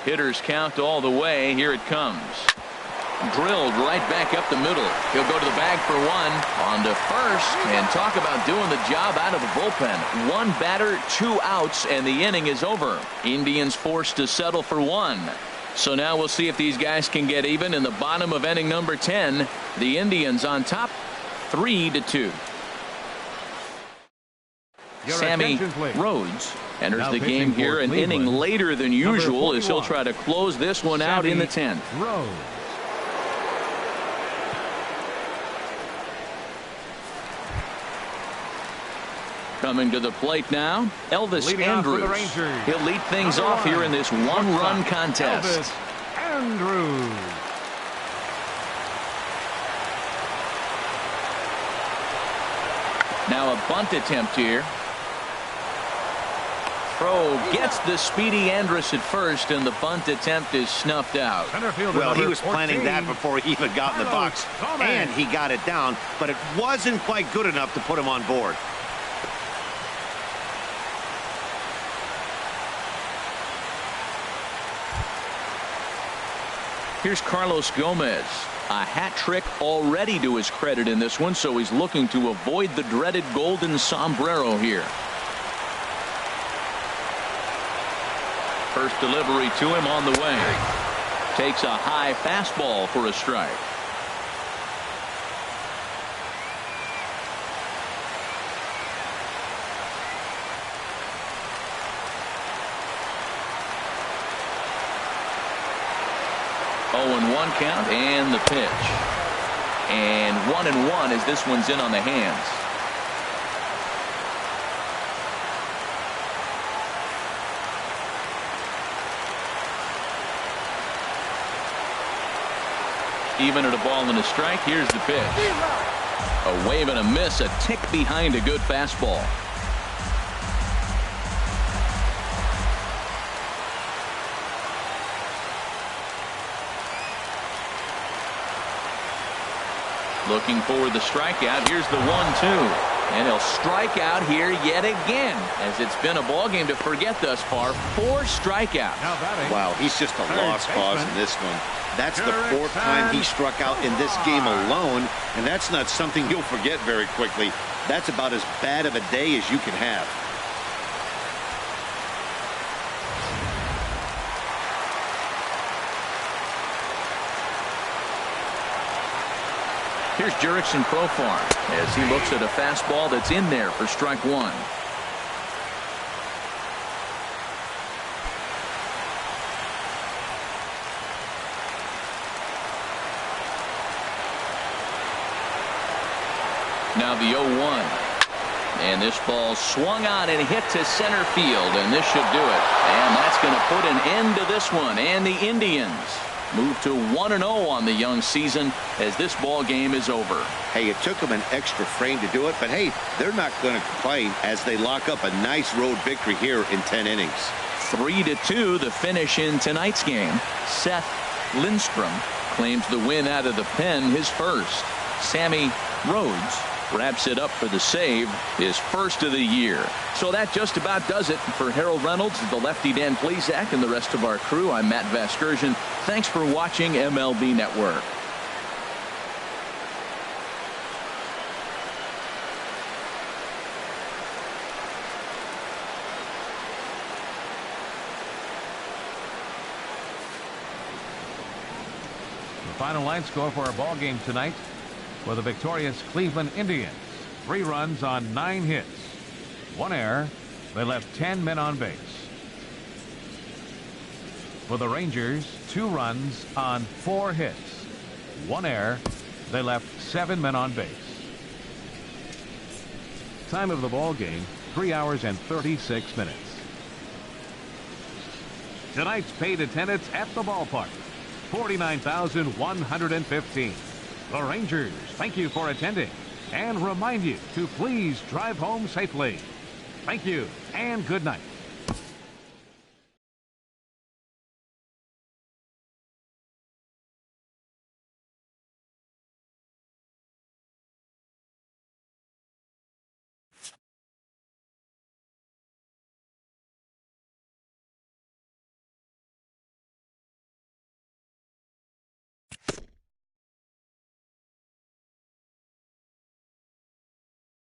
Hitters count all the way. Here it comes. Drilled right back up the middle. He'll go to the bag for 1. On to first. And talk about doing the job out of the bullpen. 1 batter, 2 outs, and the inning is over. Indians forced to settle for 1. So now we'll see if these guys can get even in the bottom of inning number 10. The Indians on top, 3-2. Sammy Rhodes enters the game here an inning later than usual as he'll try to close this one out in the 10th. Rhodes. Coming to the plate now, Elvis Andrus. He'll lead things off here in this one-run contest. Elvis Andrus. Now a bunt attempt here. Throw gets the speedy Andrus at first, and the bunt attempt is snuffed out. Well, he was planning that before he even got in the box, and he got it down, but it wasn't quite good enough to put him on board. Here's Carlos Gomez. A hat trick already to his credit in this one, so he's looking to avoid the dreaded golden sombrero here. First delivery to him on the way. Takes a high fastball for a strike. One count and the pitch. And 1-1 as this one's in on the hands. Even at a ball and a strike. Here's the pitch. A wave and a miss. A tick behind a good fastball. Looking for the strikeout. Here's the 1-2. And he'll strike out here yet again, as it's been a ball game to forget thus far. 4 strikeouts. Wow, he's just a lost cause in this one. That's the 4th time he struck out in this game alone, and that's not something you'll forget very quickly. That's about as bad of a day as you can have. Here's Jurickson Profar as he looks at a fastball that's in there for strike 1. Now the 0-1. And this ball swung on and hit to center field, and this should do it. And that's going to put an end to this one. And the Indians move to 1-0 on the young season as this ball game is over. Hey, it took them an extra frame to do it, but hey, they're not going to complain as they lock up a nice road victory here in 10 innings. 3-2 the finish in tonight's game. Seth Lindstrom claims the win out of the pen, his first. Sammy Rhodes wraps it up for the save, his first of the year. So that just about does it for Harold Reynolds, the lefty Dan Plesac, and the rest of our crew. I'm Matt Vasgersian. Thanks for watching MLB Network. Final line score for our ball game tonight for the victorious Cleveland Indians. 3 runs on 9 hits. 1 error. They left 10 men on base. For the Rangers, 2 runs on 4 hits. 1 error. They left 7 men on base. Time of the ball game, 3 hours and 36 minutes. Tonight's paid attendance at the ballpark, 49,115. The Rangers thank you for attending and remind you to please drive home safely. Thank you and good night.